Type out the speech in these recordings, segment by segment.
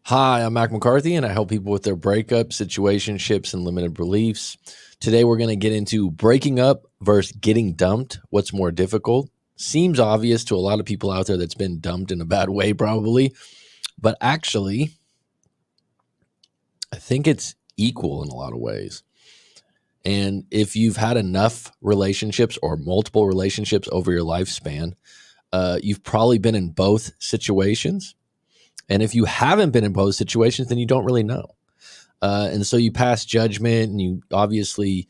Hi, I'm Mac McCarthy, and I help people with their breakup, situationships, and limited beliefs. Today, we're going to get into breaking up versus getting dumped. What's more difficult? Seems obvious to a lot of people out there that's been dumped in a bad way, probably. But actually, I think it's equal in a lot of ways. And if you've had enough relationships or multiple relationships over your lifespan, you've probably been in both situations. And if you haven't been in both situations, then you don't really know. And so you pass judgment and you obviously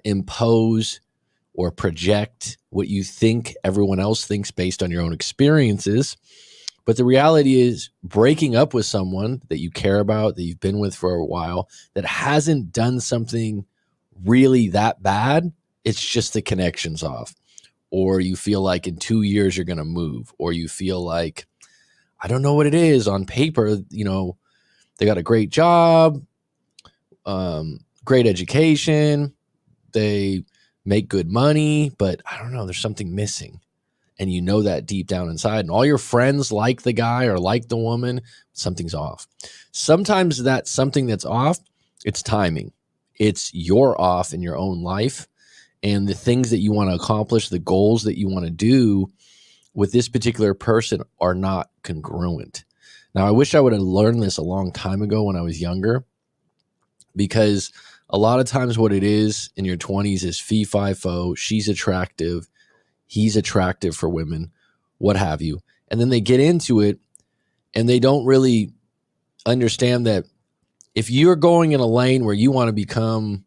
impose or project what you think everyone else thinks based on your own experiences. But the reality is, breaking up with someone that you care about, that you've been with for a while, that hasn't done something really that bad, it's just the connection's off. Or you feel like in 2 years you're going to move, or you feel like, I don't know what it is on paper, they got a great job, great education, they make good money, but I don't know, there's something missing. And you know that deep down inside, and all your friends like the guy or like the woman, something's off. Sometimes that something that's off, it's timing. It's you're off in your own life, and the things that you want to accomplish, the goals that you want to do with this particular person are not congruent. Now, I wish I would have learned this a long time ago when I was younger, because a lot of times what it is in your 20s is fee, fi, fo, she's attractive, he's attractive for women, what have you. And then they get into it and they don't really understand that if you're going in a lane where you want to become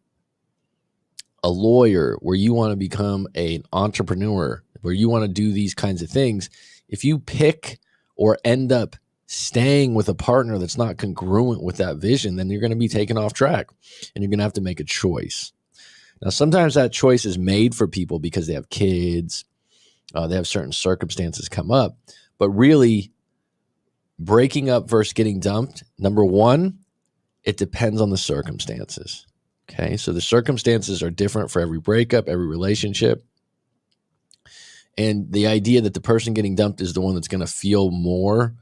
a lawyer, where you want to become an entrepreneur, where you want to do these kinds of things, if you pick or end up staying with a partner that's not congruent with that vision, then you're going to be taken off track and you're going to have to make a choice. Now, sometimes that choice is made for people because they have kids, they have certain circumstances come up, but really breaking up versus getting dumped, number one, it depends on the circumstances. Okay, so the circumstances are different for every breakup, every relationship. And the idea that the person getting dumped is the one that's going to feel more.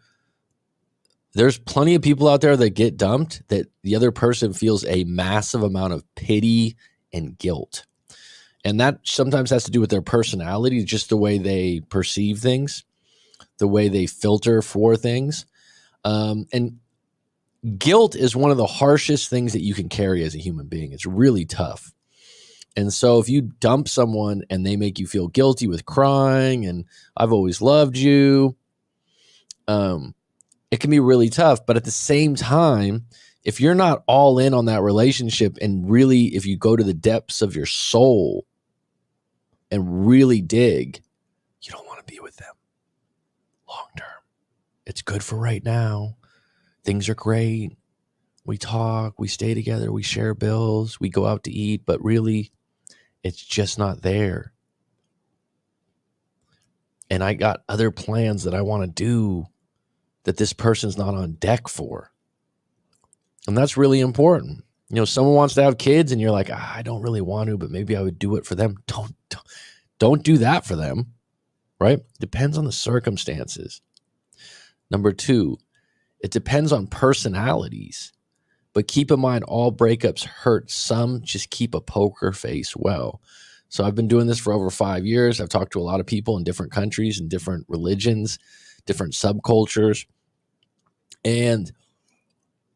There's plenty of people out there that get dumped that the other person feels a massive amount of pity and guilt. And that sometimes has to do with their personality, just the way they perceive things, the way they filter for things. And guilt is one of the harshest things that you can carry as a human being. It's really tough. And so if you dump someone and they make you feel guilty with crying and I've always loved you, it can be really tough. But at the same time, if you're not all in on that relationship and really, if you go to the depths of your soul and really dig, you don't want to be with them long term. It's good for right now. Things are great. We talk, we stay together, we share bills, we go out to eat, but really, it's just not there. And I got other plans that I want to do that this person's not on deck for. And that's really important. Someone wants to have kids and you're like, I don't really want to, but maybe I would do it for them. Don't do that for them, right? Depends on the circumstances. Number two, it depends on personalities. But keep in mind, all breakups hurt. Some just keep a poker face well. So I've been doing this for over 5 years. I've talked to a lot of people in different countries and different religions, different subcultures. And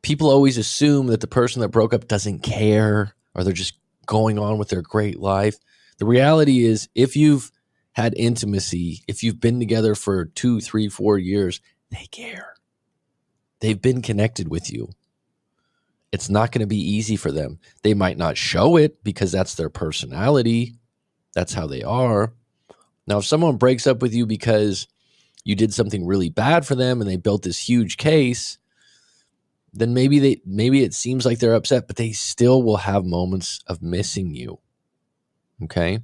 people always assume that the person that broke up doesn't care or they're just going on with their great life. The reality is, if you've had intimacy, if you've been together for 2, 3, 4 years, they care. They've been connected with you. It's not going to be easy for them. They might not show it because that's their personality. That's how they are. Now, if someone breaks up with you because you did something really bad for them and they built this huge case, then maybe it seems like they're upset, but they still will have moments of missing you. Okay?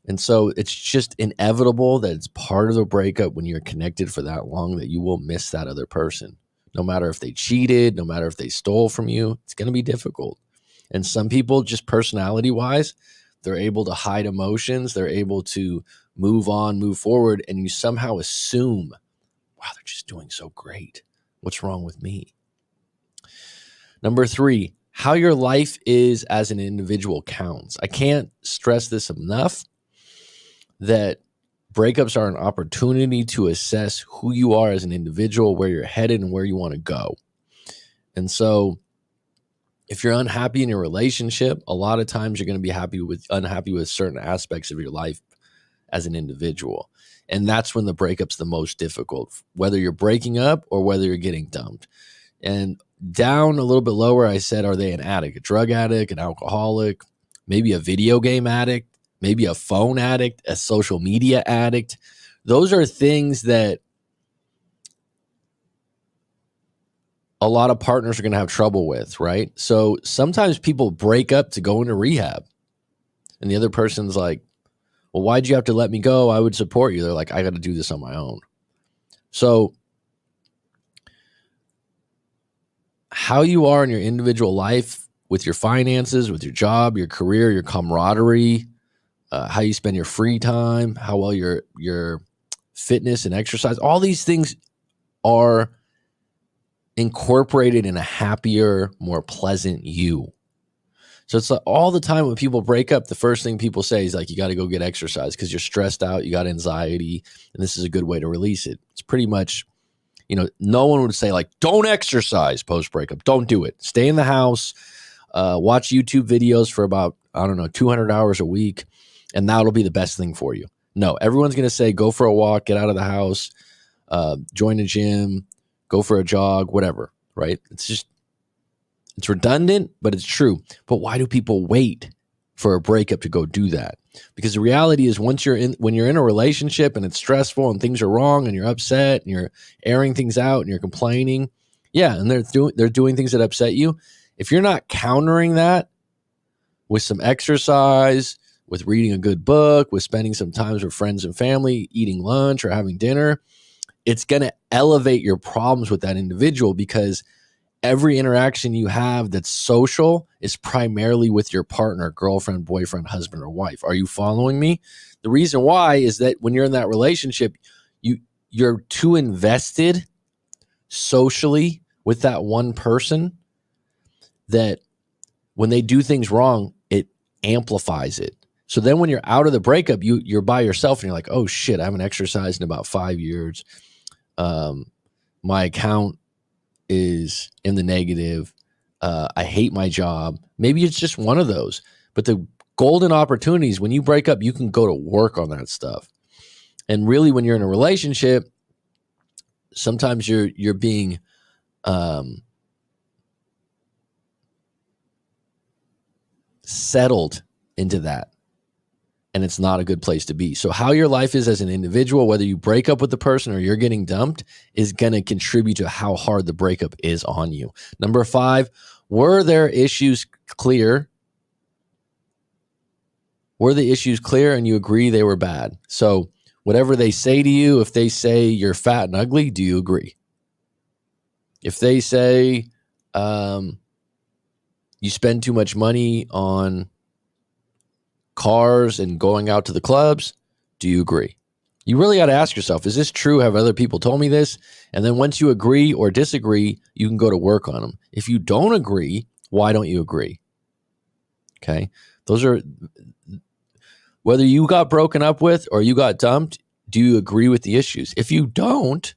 And so it's just inevitable that it's part of the breakup when you're connected for that long that you will miss that other person. No matter if they cheated, no matter if they stole from you, it's going to be difficult. And some people, just personality-wise, they're able to hide emotions. They're able to move on, move forward, and you somehow assume, wow, they're just doing so great. What's wrong with me? Number 3, how your life is as an individual counts. I can't stress this enough that breakups are an opportunity to assess who you are as an individual, where you're headed, and where you want to go. And so if you're unhappy in your relationship, a lot of times you're going to be unhappy with certain aspects of your life as an individual. And that's when the breakup's the most difficult, whether you're breaking up or whether you're getting dumped. And down a little bit lower, I said, are they an addict, a drug addict, an alcoholic, maybe a video game addict, maybe a phone addict, a social media addict? Those are things that a lot of partners are going to have trouble with, right? So sometimes people break up to go into rehab. And the other person's like, well, why'd you have to let me go? I would support you. They're like, I got to do this on my own. So how you are in your individual life with your finances, with your job, your career, your camaraderie, how you spend your free time, how well your fitness and exercise, all these things are incorporated in a happier, more pleasant you. So it's like all the time when people break up, the first thing people say is like, you got to go get exercise because you're stressed out, you got anxiety, and this is a good way to release it. It's pretty much, no one would say like, don't exercise post breakup. Don't do it. Stay in the house, watch YouTube videos for about, 200 hours a week, and that'll be the best thing for you. No, everyone's going to say, go for a walk, get out of the house, join a gym, go for a jog, whatever, right? It's redundant, but it's true. But why do people wait for a breakup to go do that? Because the reality is when you're in a relationship and it's stressful and things are wrong and you're upset and you're airing things out and you're complaining, and they're doing things that upset you. If you're not countering that with some exercise, with reading a good book, with spending some time with friends and family, eating lunch or having dinner, it's going to elevate your problems with that individual, because every interaction you have that's social is primarily with your partner, girlfriend, boyfriend, husband, or wife. Are you following me? The reason why is that when you're in that relationship, you're too invested socially with that one person that when they do things wrong, it amplifies it. So then when you're out of the breakup, you're by yourself and you're like, oh shit, I haven't exercised in about 5 years. My account is in the negative. I hate my job. Maybe it's just one of those. But the golden opportunities, when you break up, you can go to work on that stuff. And really, when you're in a relationship, sometimes you're being settled into that. And it's not a good place to be. So how your life is as an individual, whether you break up with the person or you're getting dumped, is going to contribute to how hard the breakup is on you. Number 5, were there issues clear? Were the issues clear and you agree they were bad? So whatever they say to you, if they say you're fat and ugly, do you agree? If they say you spend too much money on cars and going out to the clubs, do you agree? You really got to ask yourself, is this true? Have other people told me this? And then once you agree or disagree, you can go to work on them. If you don't agree, why don't you agree? Okay. Those are, whether you got broken up with or you got dumped, do you agree with the issues? If you don't,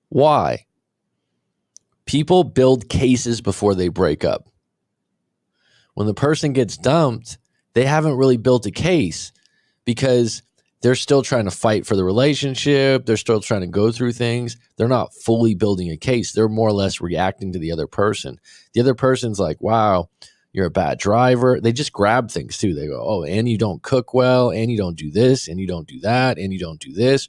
why? People build cases before they break up. When the person gets dumped, they haven't really built a case because they're still trying to fight for the relationship. They're still trying to go through things. They're not fully building a case. They're more or less reacting to the other person. The other person's like, wow, you're a bad driver. They just grab things too. They go, oh, and you don't cook well, and you don't do this, and you don't do that, and you don't do this.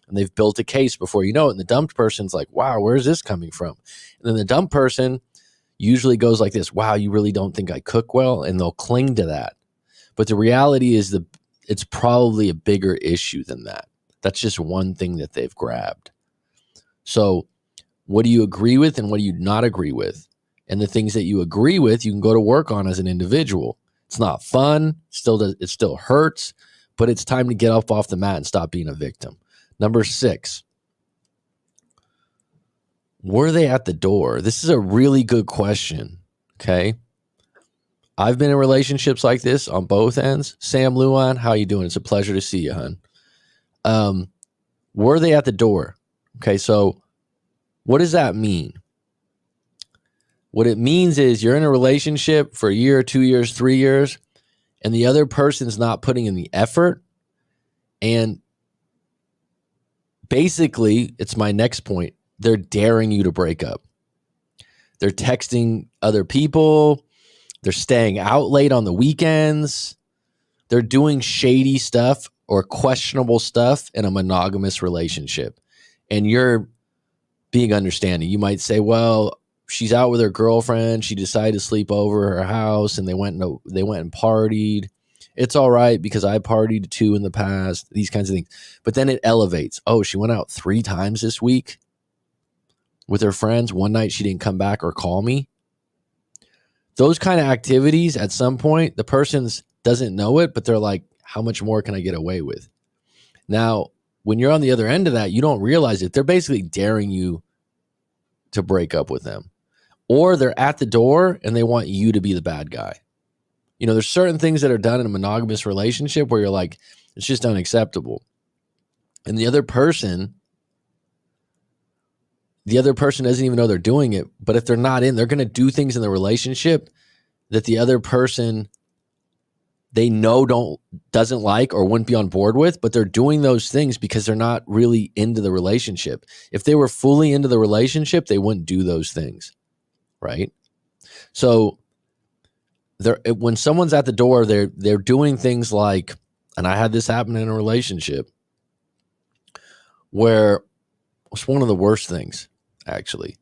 And they've built a case before you know it. And the dumped person's like, wow, where's this coming from? And then the dumped person usually goes like this, wow, you really don't think I cook well? And they'll cling to that. But the reality is it's probably a bigger issue than that. That's just one thing that they've grabbed. So what do you agree with and what do you not agree with? And the things that you agree with, you can go to work on as an individual. It's not fun. It still hurts, but it's time to get up off the mat and stop being a victim. Number 6, were they at the door? This is a really good question. Okay. I've been in relationships like this on both ends. Sam Luan, how you doing? It's a pleasure to see you, hun. Were they at the door? Okay, so what does that mean? What it means is you're in a relationship for a year, 2 years, 3 years, and the other person's not putting in the effort. And basically, it's my next point. They're daring you to break up. They're texting other people. They're staying out late on the weekends. They're doing shady stuff or questionable stuff in a monogamous relationship. And you're being understanding. You might say, well, she's out with her girlfriend. She decided to sleep over at her house and they went and partied. It's all right because I partied too in the past, these kinds of things. But then it elevates. Oh, she went out 3 times this week with her friends. One night she didn't come back or call me. Those kind of activities, at some point, the person doesn't know it, but they're like, how much more can I get away with? Now, when you're on the other end of that, you don't realize it. They're basically daring you to break up with them. Or they're at the door and they want you to be the bad guy. You know, there's certain things that are done in a monogamous relationship where you're like, it's just unacceptable. And the other person doesn't even know they're doing it. But if they're not in, they're going to do things in the relationship that the other person they know doesn't like or wouldn't be on board with, but they're doing those things because they're not really into the relationship. If they were fully into the relationship, they wouldn't do those things, right? So when someone's at the door, they're doing things like, and I had this happen in a relationship where it's one of the worst things, actually.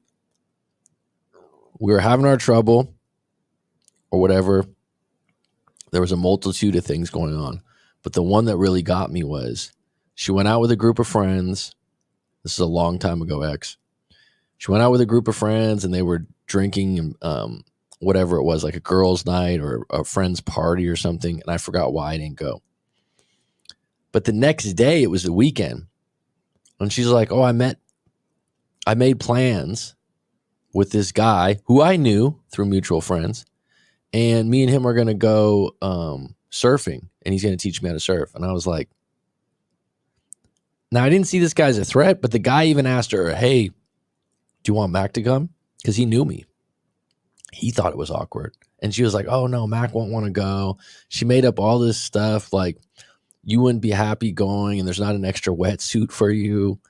We were having our trouble or whatever. There was a multitude of things going on. But the one that really got me was she went out with a group of friends. This is a long time ago, ex. She went out with a group of friends and they were drinking whatever it was, like a girls' night or a friend's party or something. And I forgot why I didn't go. But the next day, it was the weekend. And she's like, oh, I made plans with this guy who I knew through mutual friends. And me and him are going to go surfing, and he's going to teach me how to surf. And I was like, now I didn't see this guy as a threat, but the guy even asked her, hey, do you want Mac to come? Because he knew me. He thought it was awkward. And she was like, oh, no, Mac won't want to go. She made up all this stuff like you wouldn't be happy going, and there's not an extra wetsuit for you.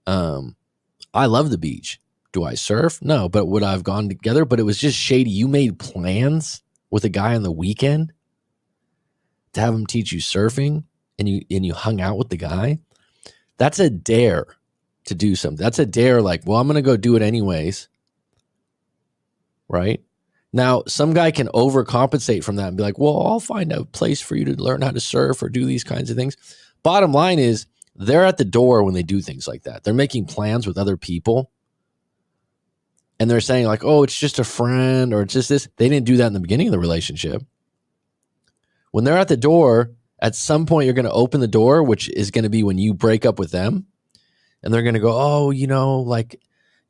I love the beach. Do I surf? No, but would I have gone together? But it was just shady. You made plans with a guy on the weekend to have him teach you surfing, and you hung out with the guy. That's a dare to do something. That's a dare like, well, I'm going to go do it anyways. Right? Now, some guy can overcompensate from that and be like, well, I'll find a place for you to learn how to surf or do these kinds of things. Bottom line is they're at the door when they do things like that. They're making plans with other people. And they're saying like, oh, it's just a friend or it's just this. They didn't do that in the beginning of the relationship. When they're at the door, at some point you're going to open the door, which is going to be when you break up with them. And they're going to go, oh, like,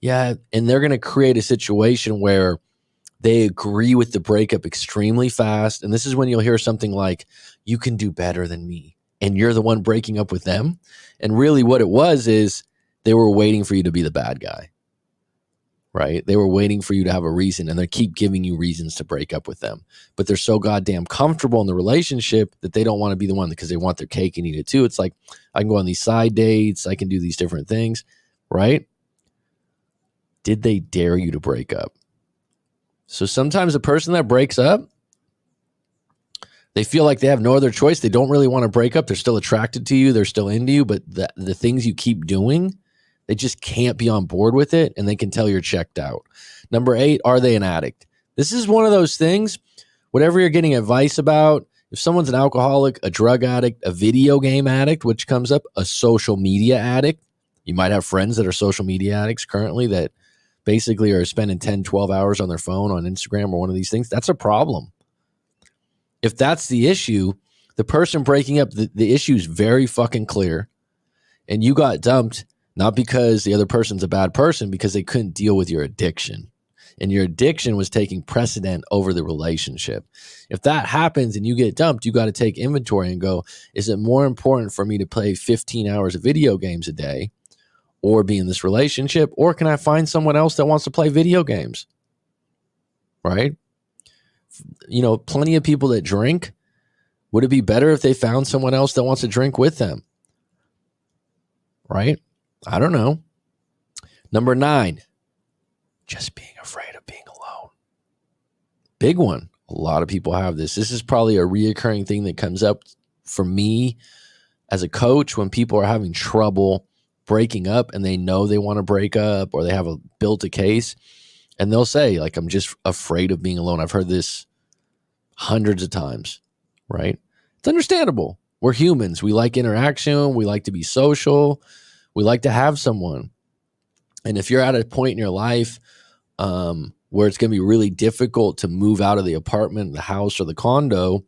yeah. And they're going to create a situation where they agree with the breakup extremely fast. And this is when you'll hear something like, you can do better than me. And you're the one breaking up with them. And really what it was is they were waiting for you to be the bad guy. Right? They were waiting for you to have a reason, and they keep giving you reasons to break up with them. But they're so goddamn comfortable in the relationship that they don't want to be the one because they want their cake and eat it too. It's like, I can go on these side dates. I can do these different things. Right? Did they dare you to break up? So sometimes the person that breaks up, they feel like they have no other choice. They don't really want to break up. They're still attracted to you. They're still into you. But the things you keep doing, they just can't be on board with it, and they can tell you're checked out. Number 8, are they an addict? This is one of those things, whatever you're getting advice about, if someone's an alcoholic, a drug addict, a video game addict, which comes up, a social media addict. You might have friends that are social media addicts currently that basically are spending 10, 12 hours on their phone, on Instagram or one of these things. That's a problem. If that's the issue, the person breaking up, the issue is very fucking clear, and you got dumped Not because the other person's a bad person, because they couldn't deal with your addiction. And your addiction was taking precedent over the relationship. If that happens and you get dumped, you got to take inventory and go, is it more important for me to play 15 hours of video games a day or be in this relationship? Or can I find someone else that wants to play video games? Right? Plenty of people that drink. Would it be better if they found someone else that wants to drink with them? Right? I don't know. Number 9, just being afraid of being alone. Big one. A lot of people have this. This is probably a reoccurring thing that comes up for me as a coach when people are having trouble breaking up and they know they want to break up, or they have built a case, and they'll say, like, I'm just afraid of being alone. I've heard this hundreds of times, right? It's understandable. We're humans. We like interaction. We like to be social. We like to have someone. And if you're at a point in your life where it's going to be really difficult to move out of the apartment, the house, or the condo,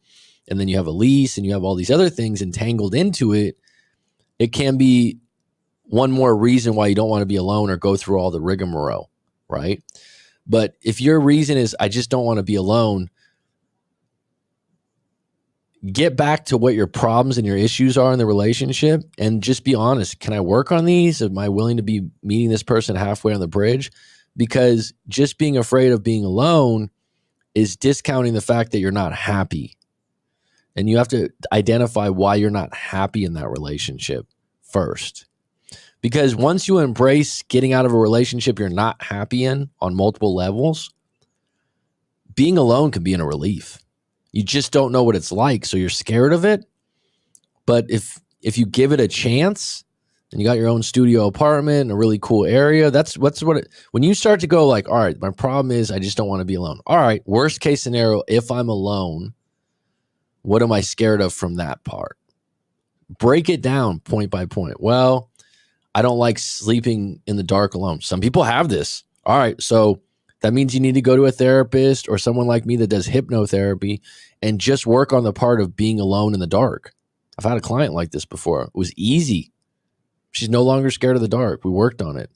and then you have a lease and you have all these other things entangled into it, it can be one more reason why you don't want to be alone or go through all the rigmarole, right? But if your reason is, I just don't want to be alone, get back to what your problems and your issues are in the relationship and just be honest. Can I work on these? Am I willing to be meeting this person halfway on the bridge? Because just being afraid of being alone is discounting the fact that you're not happy. And you have to identify why you're not happy in that relationship first. Because once you embrace getting out of a relationship you're not happy in on multiple levels, being alone can be in a relief. You just don't know what it's like, so you're scared of it. But if you give it a chance and you got your own studio apartment in a really cool area, when you start to go like, all right, my problem is I just don't want to be alone. All right, worst case scenario, if I'm alone, what am I scared of from that part? Break it down point by point. Well, I don't like sleeping in the dark alone. Some people have this. All right, so that means you need to go to a therapist or someone like me that does hypnotherapy and just work on the part of being alone in the dark. I've had a client like this before. It was easy. She's no longer scared of the dark. We worked on it.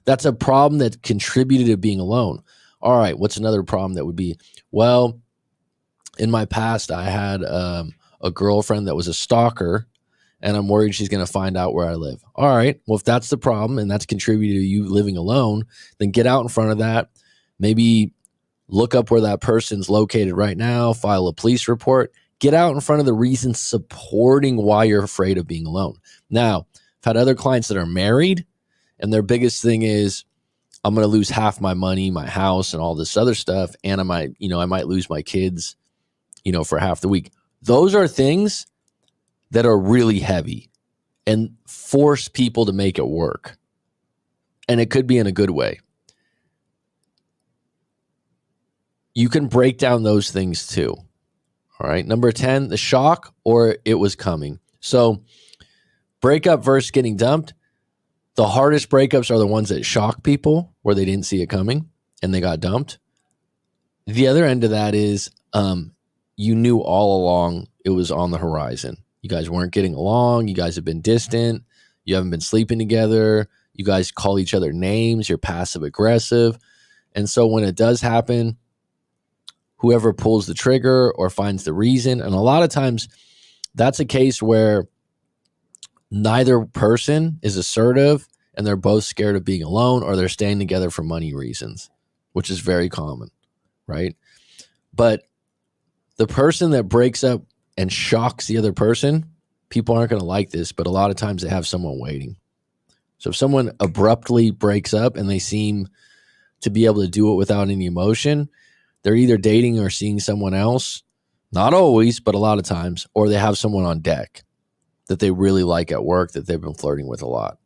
That's a problem that contributed to being alone. All right, what's another problem that would be? Well, in my past, I had a girlfriend that was a stalker, and I'm worried she's going to find out where I live. All right, well, if that's the problem and that's contributed to you living alone, then get out in front of that. Maybe look up where that person's located right now, file a police report, get out in front of the reasons supporting why you're afraid of being alone. Now, I've had other clients that are married, and their biggest thing is, I'm going to lose half my money, my house, and all this other stuff, and I might lose my kids, for half the week. Those are things that are really heavy and force people to make it work. And it could be in a good way. You can break down those things too. All right. Number 10, the shock or it was coming. So breakup versus getting dumped. The hardest breakups are the ones that shock people where they didn't see it coming and they got dumped. The other end of that is you knew all along it was on the horizon. You guys weren't getting along. You guys have been distant. You haven't been sleeping together. You guys call each other names. You're passive aggressive. And so when it does happen, whoever pulls the trigger or finds the reason, and a lot of times that's a case where neither person is assertive and they're both scared of being alone, or they're staying together for money reasons, which is very common, right? But the person that breaks up and shocks the other person, people aren't going to like this, but a lot of times they have someone waiting. So if someone abruptly breaks up and they seem to be able to do it without any emotion, they're either dating or seeing someone else, not always, but a lot of times, or they have someone on deck that they really like at work that they've been flirting with a lot.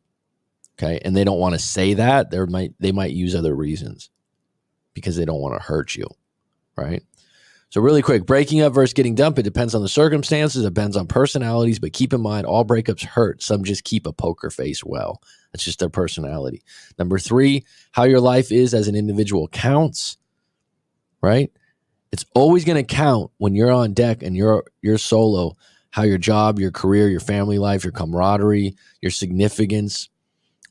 Okay. And they don't want to say that. They might use other reasons because they don't want to hurt you. Right. So really quick, breaking up versus getting dumped. It depends on the circumstances. It depends on personalities, but keep in mind all breakups hurt. Some just keep a poker face well. That's just their personality. Number 3, how your life is as an individual counts, right? It's always going to count when you're on deck and you're solo, how your job, your career, your family life, your camaraderie, your significance,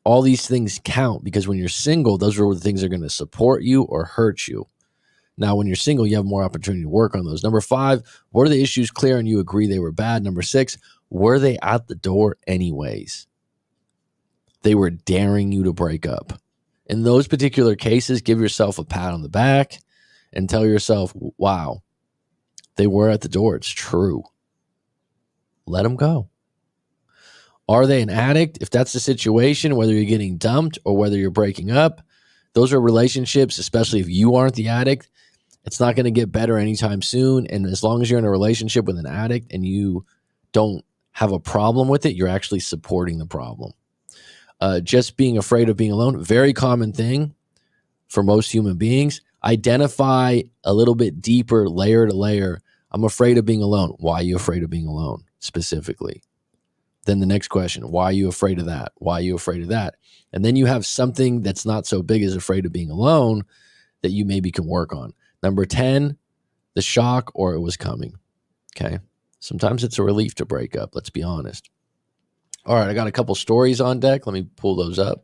All these things count because when you're single, those are the things that are going to support you or hurt you. Now, when you're single, you have more opportunity to work on those. Number 5, were the issues clear and you agree they were bad? Number 6, were they at the door anyways? They were daring you to break up. In those particular cases, give yourself a pat on the back and tell yourself, wow, they were at the door. It's true. Let them go. Are they an addict? If that's the situation, whether you're getting dumped or whether you're breaking up, those are relationships, especially if you aren't the addict. It's not going to get better anytime soon. And as long as you're in a relationship with an addict and you don't have a problem with it, you're actually supporting the problem. Just being afraid of being alone, very common thing for most human beings. Identify a little bit deeper, layer to layer. I'm afraid of being alone. Why are you afraid of being alone specifically? Then the next question, why are you afraid of that? Why are you afraid of that? And then you have something that's not so big as afraid of being alone that you maybe can work on. Number 10, the shock or it was coming. Okay. Sometimes it's a relief to break up. Let's be honest. All right. I got a couple stories on deck. Let me pull those up.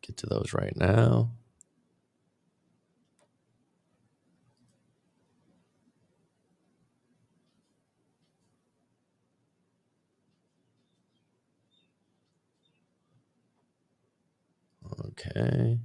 Get to those right now. Okay.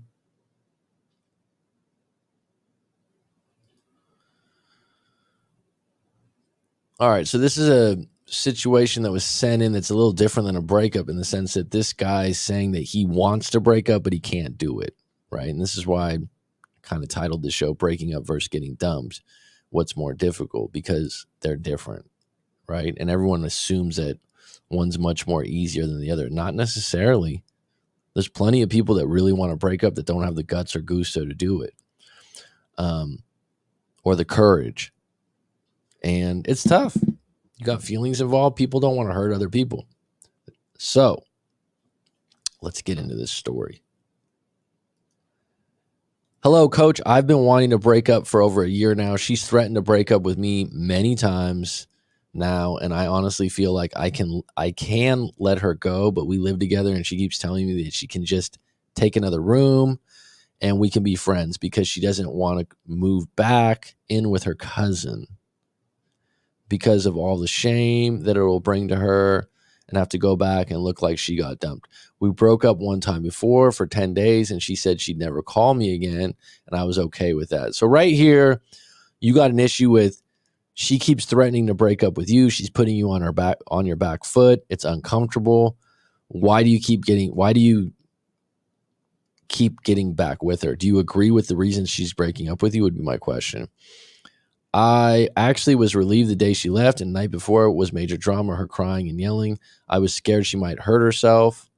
All right. So this is a situation that was sent in that's a little different than a breakup in the sense that this guy's saying that he wants to break up, but he can't do it. Right. And this is why I kind of titled the show Breaking Up versus Getting Dumped. What's more difficult? Because they're different. Right. And everyone assumes that one's much more easier than the other. Not necessarily. There's plenty of people that really want to break up that don't have the guts or gusto to do it. Or the courage. And it's tough. You got feelings involved. People don't want to hurt other people. So let's get into this story. Hello, coach. I've been wanting to break up for over a year now. She's threatened to break up with me many times now, and I honestly feel like I can let her go, but we live together and she keeps telling me that she can just take another room and we can be friends because she doesn't want to move back in with her cousin because of all the shame that it will bring to her and have to go back and look like she got dumped. We broke up one time before for 10 days and she said she'd never call me again, and I was okay with that. So right here, you got an issue with she keeps threatening to break up with you. She's putting you on your back foot. It's uncomfortable. Why do you keep getting back with her? Do you agree with the reasons she's breaking up with you would be my question. I actually was relieved the day she left, and the night before was major drama, her crying and yelling. I was scared she might hurt herself.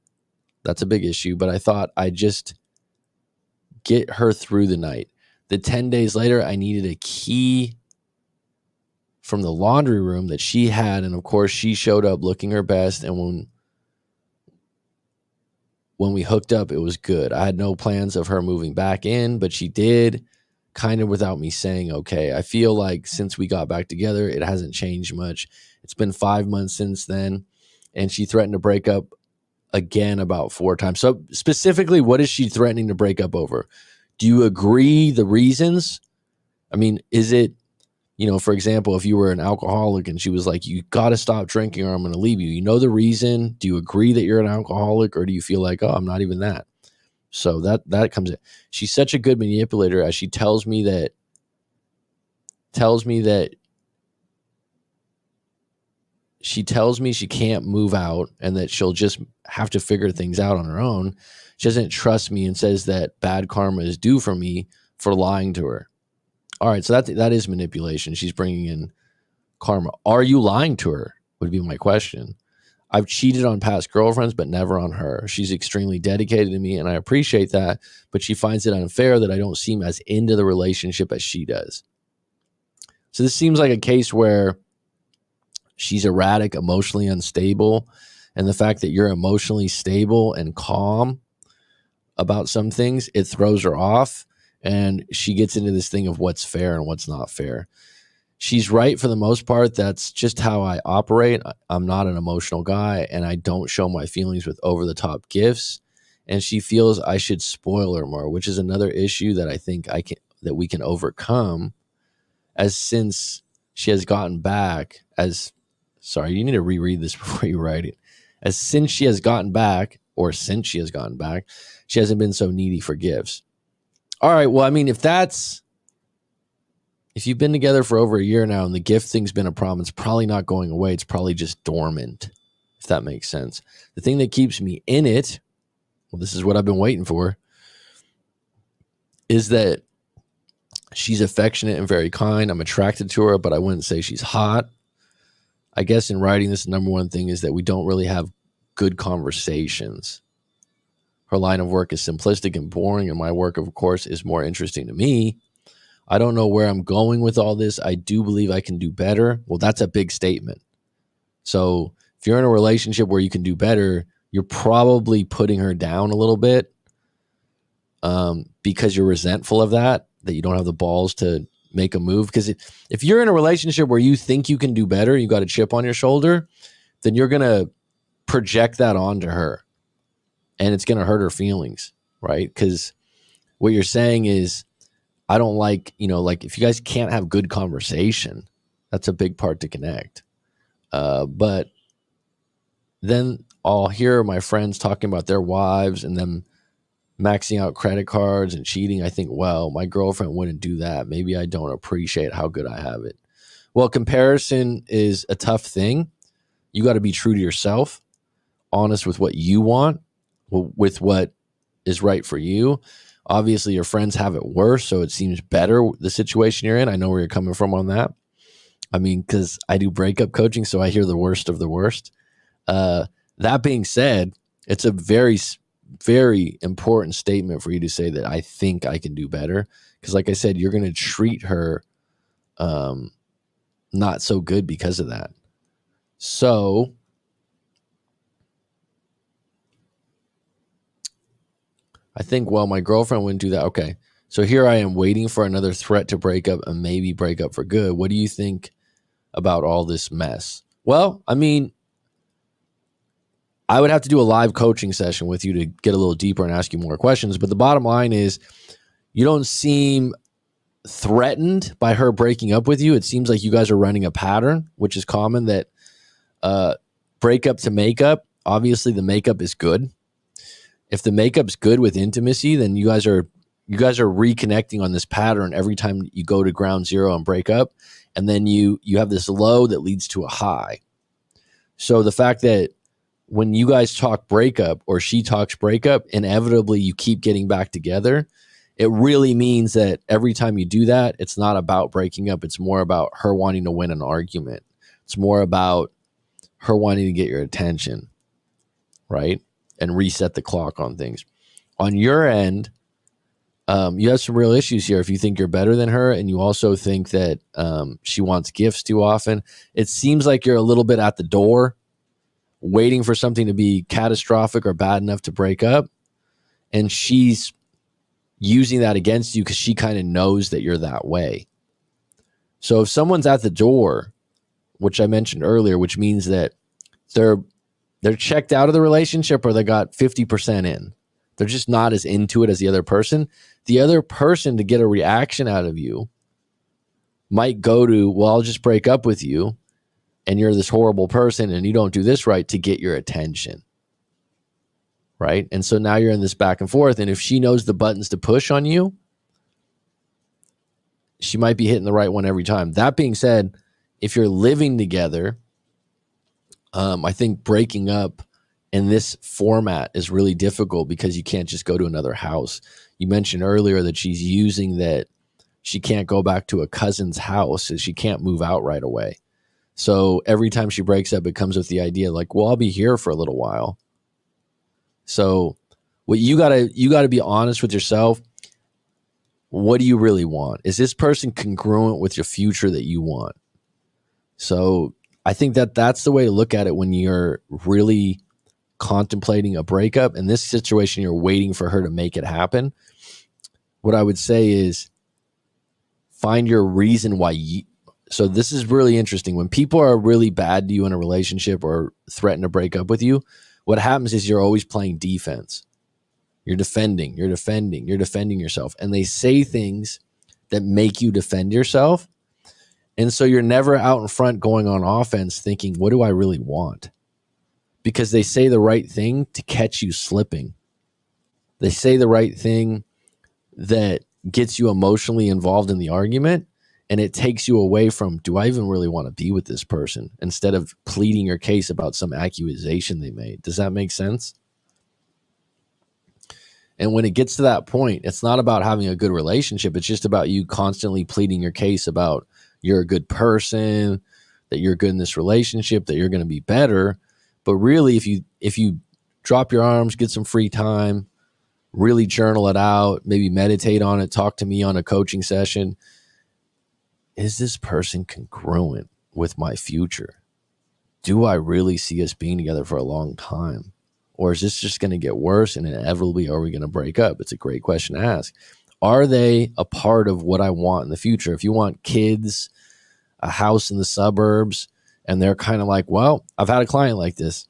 That's a big issue, but I thought I'd just get her through the night. The 10 days later, I needed a key from the laundry room that she had, and of course, she showed up looking her best, and when we hooked up, it was good. I had no plans of her moving back in, but she did, kind of without me saying okay. I feel like since we got back together, it hasn't changed much. It's been 5 months since then, and she threatened to break up again about 4 times. So specifically, what is she threatening to break up over? Do you agree the reasons? I mean, is it, for example, if you were an alcoholic and she was like, you got to stop drinking or I'm going to leave you. You know the reason? Do you agree that you're an alcoholic, or do you feel like, oh, I'm not even that? So that comes in. She's such a good manipulator as she tells me that she tells me she can't move out and that she'll just have to figure things out on her own. She doesn't trust me and says that bad karma is due for me for lying to her. All right, so that is manipulation. She's bringing in karma. Are you lying to her would be my question. I've cheated on past girlfriends, but never on her. She's extremely dedicated to me, and I appreciate that, but she finds it unfair that I don't seem as into the relationship as she does. So this seems like a case where she's erratic, emotionally unstable, and the fact that you're emotionally stable and calm about some things, it throws her off, and she gets into this thing of what's fair and what's not fair. she's right for the most part. That's just how I operate. I'm not an emotional guy, and I don't show my feelings with over-the-top gifts. And she feels I should spoil her more, which is another issue that I think that we can overcome. As since she has gotten back, sorry, you need to reread this before you write it. Since she has gotten back, she hasn't been so needy for gifts. All right, well, I mean, if you've been together for over a year now and the gift thing's been a problem, it's probably not going away. It's probably just dormant, if that makes sense. The thing that keeps me in it, well, this is what I've been waiting for, is that she's affectionate and very kind. I'm attracted to her, but I wouldn't say she's hot. I guess in writing this, the number one thing is that we don't really have good conversations. Her line of work is simplistic and boring, and my work, of course, is more interesting to me. I don't know where I'm going with all this. I do believe I can do better. Well, that's a big statement. So if you're in a relationship where you can do better, you're probably putting her down a little bit because you're resentful of that you don't have the balls to make a move. Because if you're in a relationship where you think you can do better, you got a chip on your shoulder, then you're going to project that onto her. And it's going to hurt her feelings, right? Because what you're saying is, I don't like, like if you guys can't have good conversation, that's a big part to connect. But then I'll hear my friends talking about their wives and them maxing out credit cards and cheating. I think, well, my girlfriend wouldn't do that. Maybe I don't appreciate how good I have it. Well, comparison is a tough thing. You got to be true to yourself, honest with what you want, with what is right for you. Obviously, your friends have it worse, so it seems better, the situation you're in. I know where you're coming from on that. I mean, because I do breakup coaching, so I hear the worst of the worst. That being said, it's a very, very important statement for you to say that I think I can do better. Because like I said, you're going to treat her not so good because of that. So I think, well, my girlfriend wouldn't do that. Okay. So here I am waiting for another threat to break up and maybe break up for good. What do you think about all this mess? Well, I mean, I would have to do a live coaching session with you to get a little deeper and ask you more questions. But the bottom line is, you don't seem threatened by her breaking up with you. It seems like you guys are running a pattern, which is common, that breakup to makeup. Obviously, the makeup is good. If the makeup's good with intimacy, then you guys are reconnecting on this pattern every time you go to ground zero and break up. And then you have this low that leads to a high. So the fact that when you guys talk breakup or she talks breakup, inevitably you keep getting back together. It really means that every time you do that, it's not about breaking up. It's more about her wanting to win an argument. It's more about her wanting to get your attention, right? And reset the clock on things. On your end, you have some real issues here. If you think you're better than her and you also think that she wants gifts too often, it seems like you're a little bit at the door waiting for something to be catastrophic or bad enough to break up. And she's using that against you because she kind of knows that you're that way. So if someone's at the door, which I mentioned earlier, which means that they're checked out of the relationship or they got 50% in. They're just not as into it as the other person. The other person, to get a reaction out of you, might go to, well, I'll just break up with you and you're this horrible person and you don't do this right, to get your attention. Right? And so now you're in this back and forth. And if she knows the buttons to push on you, she might be hitting the right one every time. That being said, if you're living together, I think breaking up in this format is really difficult because you can't just go to another house. You mentioned earlier that she's using that she can't go back to a cousin's house and she can't move out right away. So every time she breaks up, it comes with the idea like, well, I'll be here for a little while. So what you gotta be honest with yourself. What do you really want? Is this person congruent with your future that you want? So I think that's the way to look at it when you're really contemplating a breakup. In this situation, you're waiting for her to make it happen. What I would say is find your reason why So this is really interesting. When people are really bad to you in a relationship or threaten to break up with you, what happens is you're always playing defense. You're defending yourself. And they say things that make you defend yourself. And so you're never out in front going on offense thinking, what do I really want? Because they say the right thing to catch you slipping. They say the right thing that gets you emotionally involved in the argument, and it takes you away from, do I even really want to be with this person? Instead of pleading your case about some accusation they made. Does that make sense? And when it gets to that point, it's not about having a good relationship. It's just about you constantly pleading your case about you're a good person, that you're good in this relationship, that you're going to be better. But really, if you drop your arms, get some free time, really journal it out, maybe meditate on it, talk to me on a coaching session. Is this person congruent with my future? Do I really see us being together for a long time? Or is this just going to get worse and inevitably are we going to break up? It's a great question to ask. Are they a part of what I want in the future? If you want kids, a house in the suburbs, and they're kind of like, well, I've had a client like this.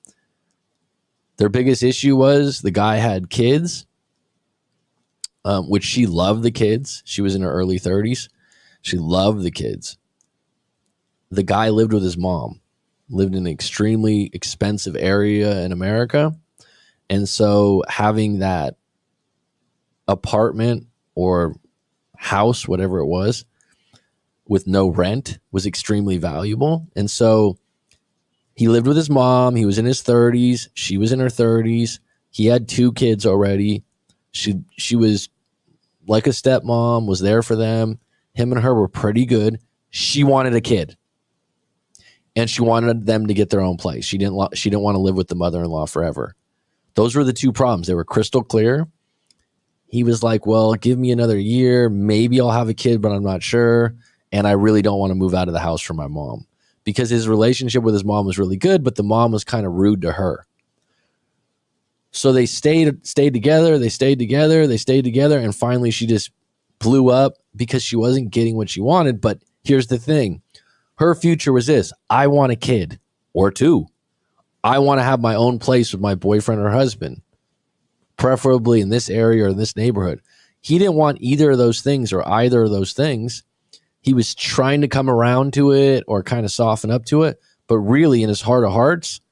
Their biggest issue was the guy had kids, which she loved the kids. She was in her early 30s. She loved the kids. The guy lived with his mom, lived in an extremely expensive area in America. And so having that apartment or house, whatever it was, with no rent was extremely valuable. And so he lived with his mom. He was in his 30s. She was in her 30s. He had 2 kids already. She was like a stepmom, was there for them. Him and her were pretty good. She wanted a kid. And she wanted them to get their own place. She didn't want to live with the mother-in-law forever. Those were the 2 problems. They were crystal clear. He was like, well, give me another year. Maybe I'll have a kid, but I'm not sure. And I really don't want to move out of the house from my mom. Because his relationship with his mom was really good, but the mom was kind of rude to her. So they stayed together. And finally she just blew up because she wasn't getting what she wanted. But here's the thing. Her future was this. I want a kid or 2. I want to have my own place with my boyfriend or husband, preferably in this area or in this neighborhood. He didn't want either of those things or either of those things. He was trying to come around to it or kind of soften up to it, but really in his heart of hearts,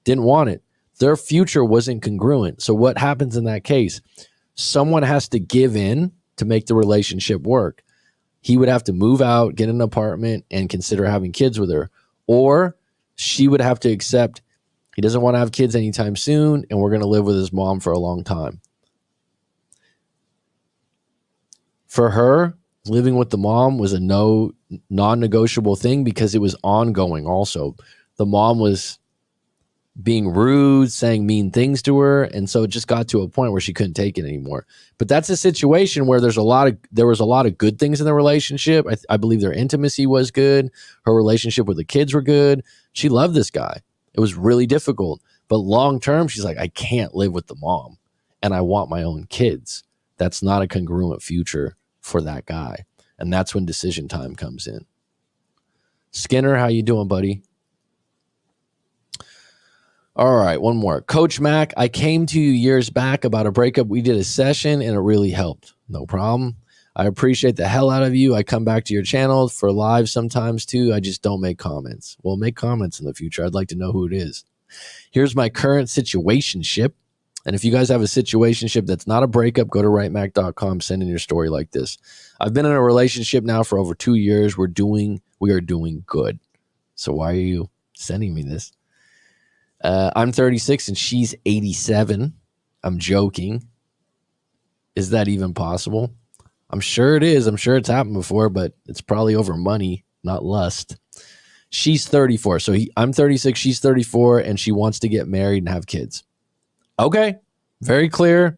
didn't want it. Their future wasn't congruent. So what happens in that case? Someone has to give in to make the relationship work. He would have to move out, get an apartment, and consider having kids with her. Or she would have to accept he doesn't want to have kids anytime soon, and we're going to live with his mom for a long time. For her, living with the mom was a non-negotiable thing because it was ongoing also. The mom was being rude, saying mean things to her, and so it just got to a point where she couldn't take it anymore. But that's a situation where there was a lot of good things in the relationship. I believe their intimacy was good. Her relationship with the kids were good. She loved this guy. It was really difficult. But long term, she's like, I can't live with the mom, and I want my own kids. That's not a congruent future for that guy. And that's when decision time comes in. Skinner, how you doing, buddy? All right, one more. Coach Mac, I came to you years back about a breakup. We did a session and it really helped. No problem. I appreciate the hell out of you. I come back to your channel for live sometimes too. I just don't make comments. Well, make comments in the future. I'd like to know who it is. Here's my current situationship. And if you guys have a situationship that's not a breakup, go to rightmac.com, send in your story like this. I've been in a relationship now for over 2 years. We are doing good. So why are you sending me this? I'm 36 and she's 87. I'm joking. Is that even possible? I'm sure it is. I'm sure it's happened before, but it's probably over money, not lust. She's 34. So I'm 36, she's 34, and she wants to get married and have kids. Okay, very clear.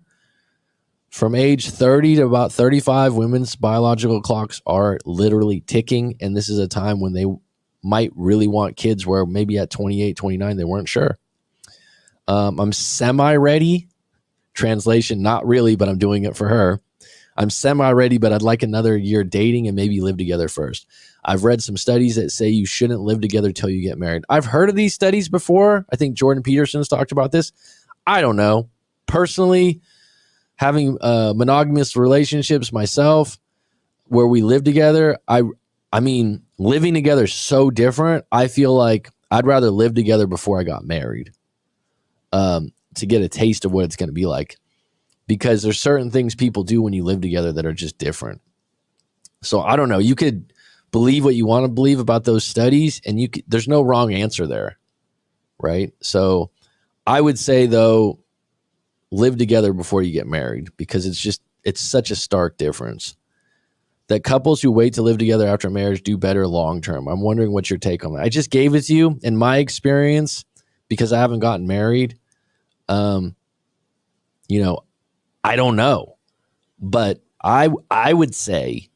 From age 30 to about 35, women's biological clocks are literally ticking, and this is a time when they might really want kids where maybe at 28, 29, they weren't sure. I'm semi-ready. Translation, not really, but I'm doing it for her. I'm semi-ready, but I'd like another year dating and maybe live together first. I've read some studies that say you shouldn't live together till you get married. I've heard of these studies before. I think Jordan Peterson's talked about this. I don't know. Personally, having monogamous relationships myself where we live together, I mean, living together is so different. I feel like I'd rather live together before I got married to get a taste of what it's going to be like, because there's certain things people do when you live together that are just different. So I don't know. You could believe what you want to believe about those studies, and there's no wrong answer there, right? So I would say, though, live together before you get married, because it's such a stark difference. That couples who wait to live together after marriage do better long term. I'm wondering what's your take on that. I just gave it to you in my experience because I haven't gotten married. I don't know, but I would say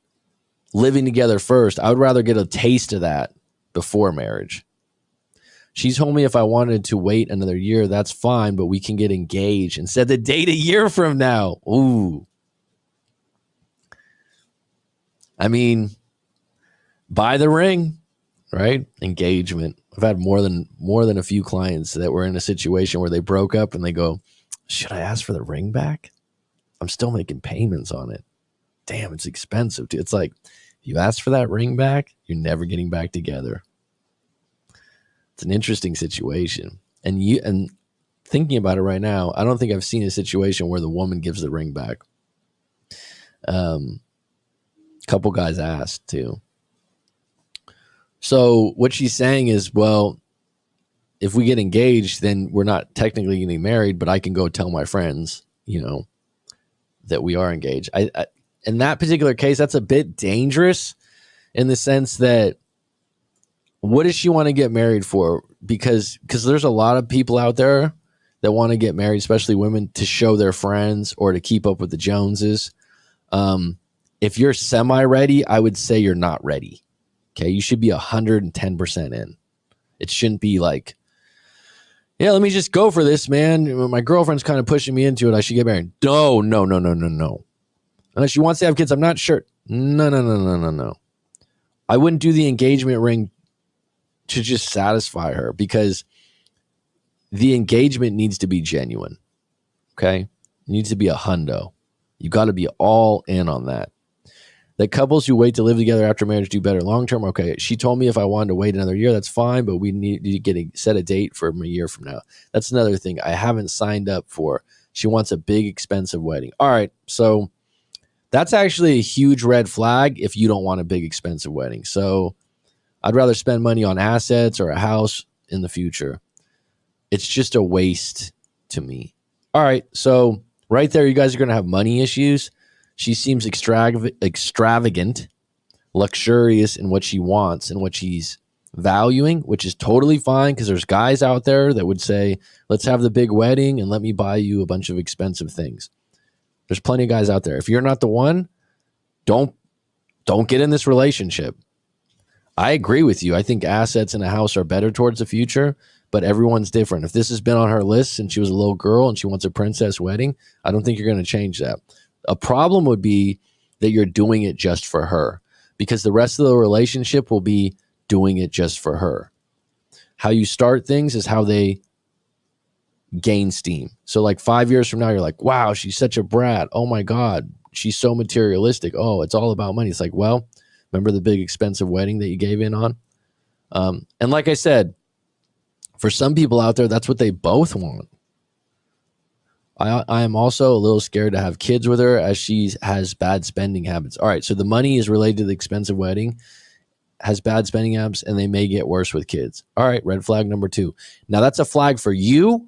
living together first. I would rather get a taste of that before marriage. She told me if I wanted to wait another year, that's fine, but we can get engaged and set the date a year from now. Ooh. I mean, buy the ring, right? Engagement. I've had more than a few clients that were in a situation where they broke up and they go, should I ask for the ring back? I'm still making payments on it. Damn, it's expensive. It's like, if you ask for that ring back, you're never getting back together. It's an interesting situation. And thinking about it right now, I don't think I've seen a situation where the woman gives the ring back. Couple guys asked too. So what she's saying is, well, if we get engaged, then we're not technically getting married, but I can go tell my friends, that we are engaged. I in that particular case, that's a bit dangerous in the sense that what does she want to get married for? Because there's a lot of people out there that want to get married, especially women, to show their friends or to keep up with the Joneses. If you're semi-ready, I would say you're not ready. Okay, you should be 110% in. It shouldn't be like, yeah, let me just go for this, man. My girlfriend's kind of pushing me into it. I should get married. No. Unless she wants to have kids, I'm not sure. No. I wouldn't do the engagement ring to just satisfy her, because the engagement needs to be genuine. Okay, it needs to be a hundo. You got to be all in on that. That couples who wait to live together after marriage do better long term. Okay, she told me if I wanted to wait another year, that's fine, but we need to set a date for a year from now. That's another thing I haven't signed up for. She wants a big, expensive wedding. All right, so that's actually a huge red flag if you don't want a big, expensive wedding. So I'd rather spend money on assets or a house in the future. It's just a waste to me. All right, so right there, you guys are going to have money issues. She seems extravagant, luxurious in what she wants and what she's valuing, which is totally fine, because there's guys out there that would say, let's have the big wedding and let me buy you a bunch of expensive things. There's plenty of guys out there. If you're not the one, don't get in this relationship. I agree with you. I think assets in a house are better towards the future, but everyone's different. If this has been on her list since she was a little girl and she wants a princess wedding, I don't think you're going to change that. A problem would be that you're doing it just for her, because the rest of the relationship will be doing it just for her. How you start things is how they gain steam. So like 5 years from now, you're like, wow, she's such a brat. Oh my God, she's so materialistic. Oh, it's all about money. It's like, well, remember the big expensive wedding that you gave in on? And like I said, for some people out there, that's what they both want. I am also a little scared to have kids with her, as she has bad spending habits. All right, so the money is related to the expensive wedding, has bad spending habits, and they may get worse with kids. All right, red flag number 2. Now, that's a flag for you.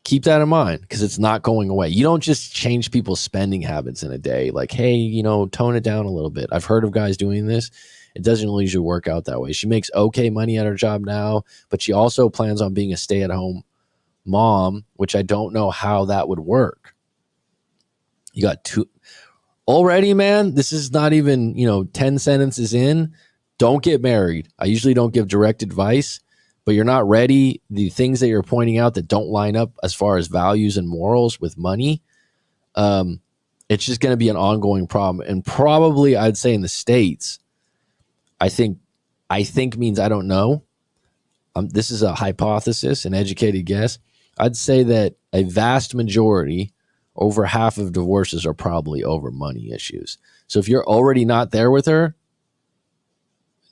Keep that in mind, because it's not going away. You don't just change people's spending habits in a day. Like, hey, tone it down a little bit. I've heard of guys doing this. It doesn't usually work out that way. She makes okay money at her job now, but she also plans on being a stay-at-home mom, which I don't know how that would work. You got 2 already, man. This is not even 10 sentences in. Don't get married. I usually don't give direct advice, but you're not ready. The things that you're pointing out that don't line up as far as values and morals with money, It's just going to be an ongoing problem. And probably I'd say in the States, I think means I don't know. This is a hypothesis, an educated guess. I'd say that a vast majority, over half of divorces are probably over money issues. So if you're already not there with her,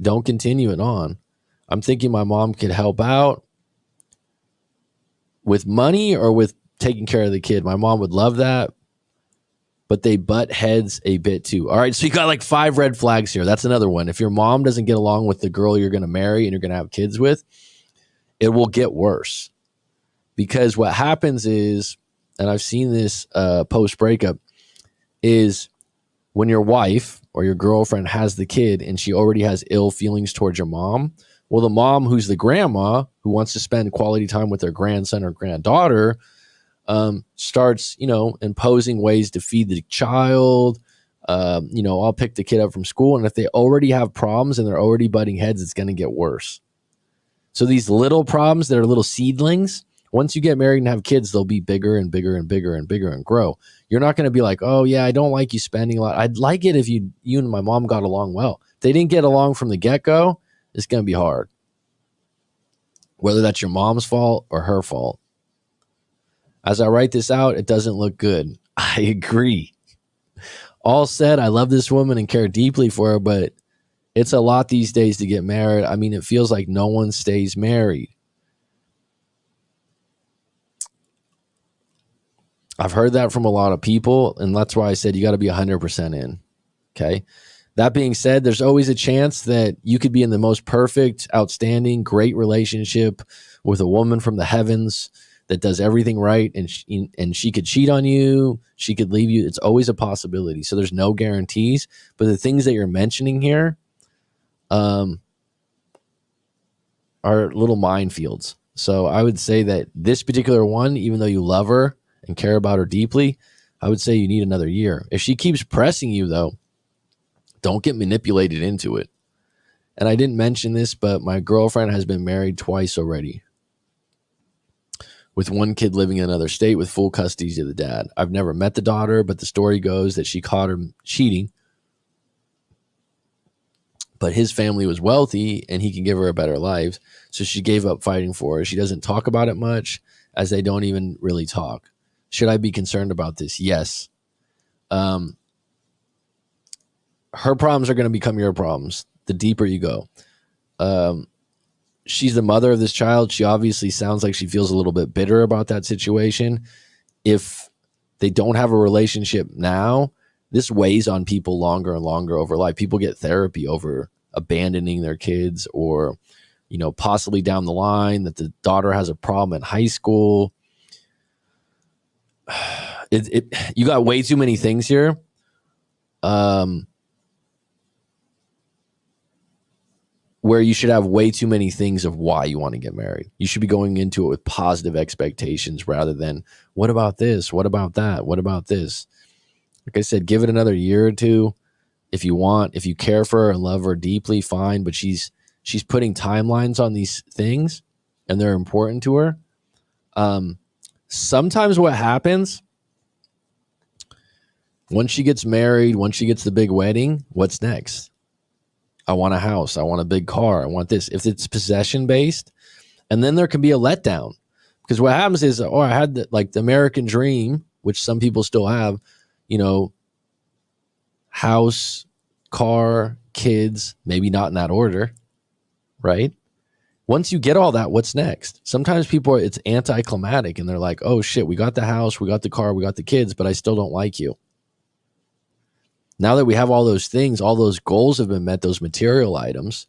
don't continue it on. I'm thinking my mom could help out with money or with taking care of the kid. My mom would love that, but they butt heads a bit too. All right, so you got like 5 red flags here. That's another one. If your mom doesn't get along with the girl you're going to marry and you're going to have kids with, it will get worse. Because what happens is, and I've seen this post-breakup, is when your wife or your girlfriend has the kid and she already has ill feelings towards your mom, well, the mom who's the grandma who wants to spend quality time with their grandson or granddaughter starts, imposing ways to feed the child. I'll pick the kid up from school. And if they already have problems and they're already butting heads, it's going to get worse. So these little problems that are little seedlings, once you get married and have kids, they'll be bigger and bigger and bigger and bigger and grow. You're not going to be like, oh, yeah, I don't like you spending a lot. I'd like it if you and my mom got along well. If they didn't get along from the get-go, it's going to be hard. Whether that's your mom's fault or her fault. As I write this out, it doesn't look good. I agree. All said, I love this woman and care deeply for her, but it's a lot these days to get married. I mean, it feels like no one stays married. I've heard that from a lot of people, and that's why I said you got to be 100% in. Okay. That being said, there's always a chance that you could be in the most perfect, outstanding, great relationship with a woman from the heavens that does everything right, and she could cheat on you, she could leave you. It's always a possibility. So there's no guarantees, but the things that you're mentioning here are little minefields. So I would say that this particular one, even though you love her and care about her deeply, I would say you need another year. If she keeps pressing you, though, don't get manipulated into it. And I didn't mention this, but my girlfriend has been married twice already, with one kid living in another state with full custody of the dad. I've never met the daughter, but the story goes that she caught him cheating. But his family was wealthy and he can give her a better life. So she gave up fighting for her. She doesn't talk about it much, as they don't even really talk. Should I be concerned about this? Yes. Her problems are going to become your problems the deeper you go. She's the mother of this child. She obviously sounds like she feels a little bit bitter about that situation. If they don't have a relationship now, this weighs on people longer and longer over life. People get therapy over abandoning their kids, or, possibly down the line that the daughter has a problem in high school. You got way too many things here. Where you should have way too many things of why you want to get married. You should be going into it with positive expectations rather than, what about this? What about that? What about this? Like I said, give it another year or two. If you want, if you care for her and love her deeply, fine. But she's putting timelines on these things and they're important to her. Sometimes what happens, once she gets married, once she gets the big wedding, what's next? I want a house. I want a big car. I want this. If it's possession based, and then there can be a letdown, because what happens is, I had the American dream, which some people still have, house, car, kids, maybe not in that order, right? Once you get all that, what's next? Sometimes people, it's anticlimactic and they're like, oh shit, we got the house, we got the car, we got the kids, but I still don't like you. Now that we have all those things, all those goals have been met, those material items,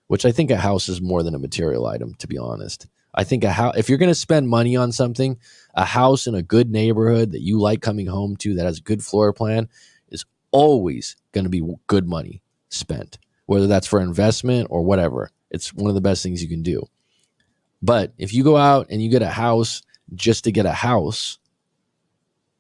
which I think a house is more than a material item, to be honest. I think a house, if you're going to spend money on something, a house in a good neighborhood that you like coming home to, that has a good floor plan, is always going to be good money spent, whether that's for investment or whatever. It's one of the best things you can do. But if you go out and you get a house just to get a house,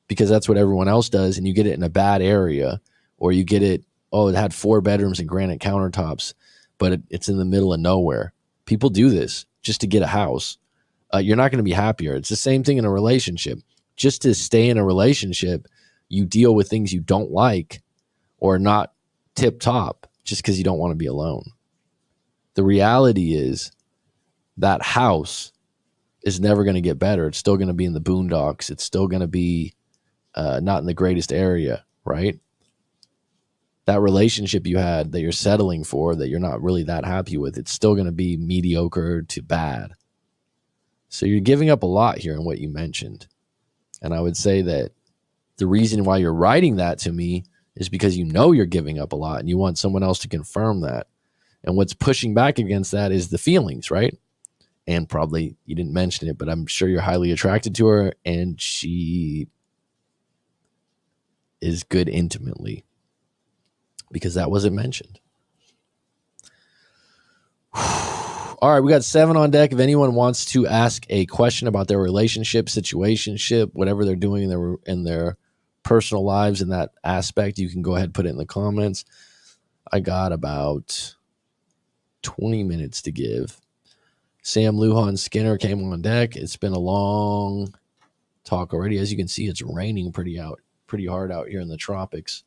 because that's what everyone else does, and you get it in a bad area, or you get it, it had 4 bedrooms and granite countertops, but it's in the middle of nowhere. People do this just to get a house. You're not going to be happier. It's the same thing in a relationship. Just to stay in a relationship, you deal with things you don't like or not tip top just because you don't want to be alone. The reality is that house is never going to get better. It's still going to be in the boondocks. It's still going to be not in the greatest area, right? That relationship you had that you're settling for, that you're not really that happy with, it's still going to be mediocre to bad. So you're giving up a lot here in what you mentioned. And I would say that the reason why you're writing that to me is because you know you're giving up a lot and you want someone else to confirm that. And what's pushing back against that is the feelings, right? And probably you didn't mention it, but I'm sure you're highly attracted to her and she is good intimately, because that wasn't mentioned. All right, we got 7 on deck. If anyone wants to ask a question about their relationship, situationship, whatever they're doing in their personal lives in that aspect, you can go ahead and put it in the comments. I got about 20 minutes to give. Sam Lujan Skinner came on deck. It's been a long talk already. As you can see, it's raining pretty hard out here in the tropics.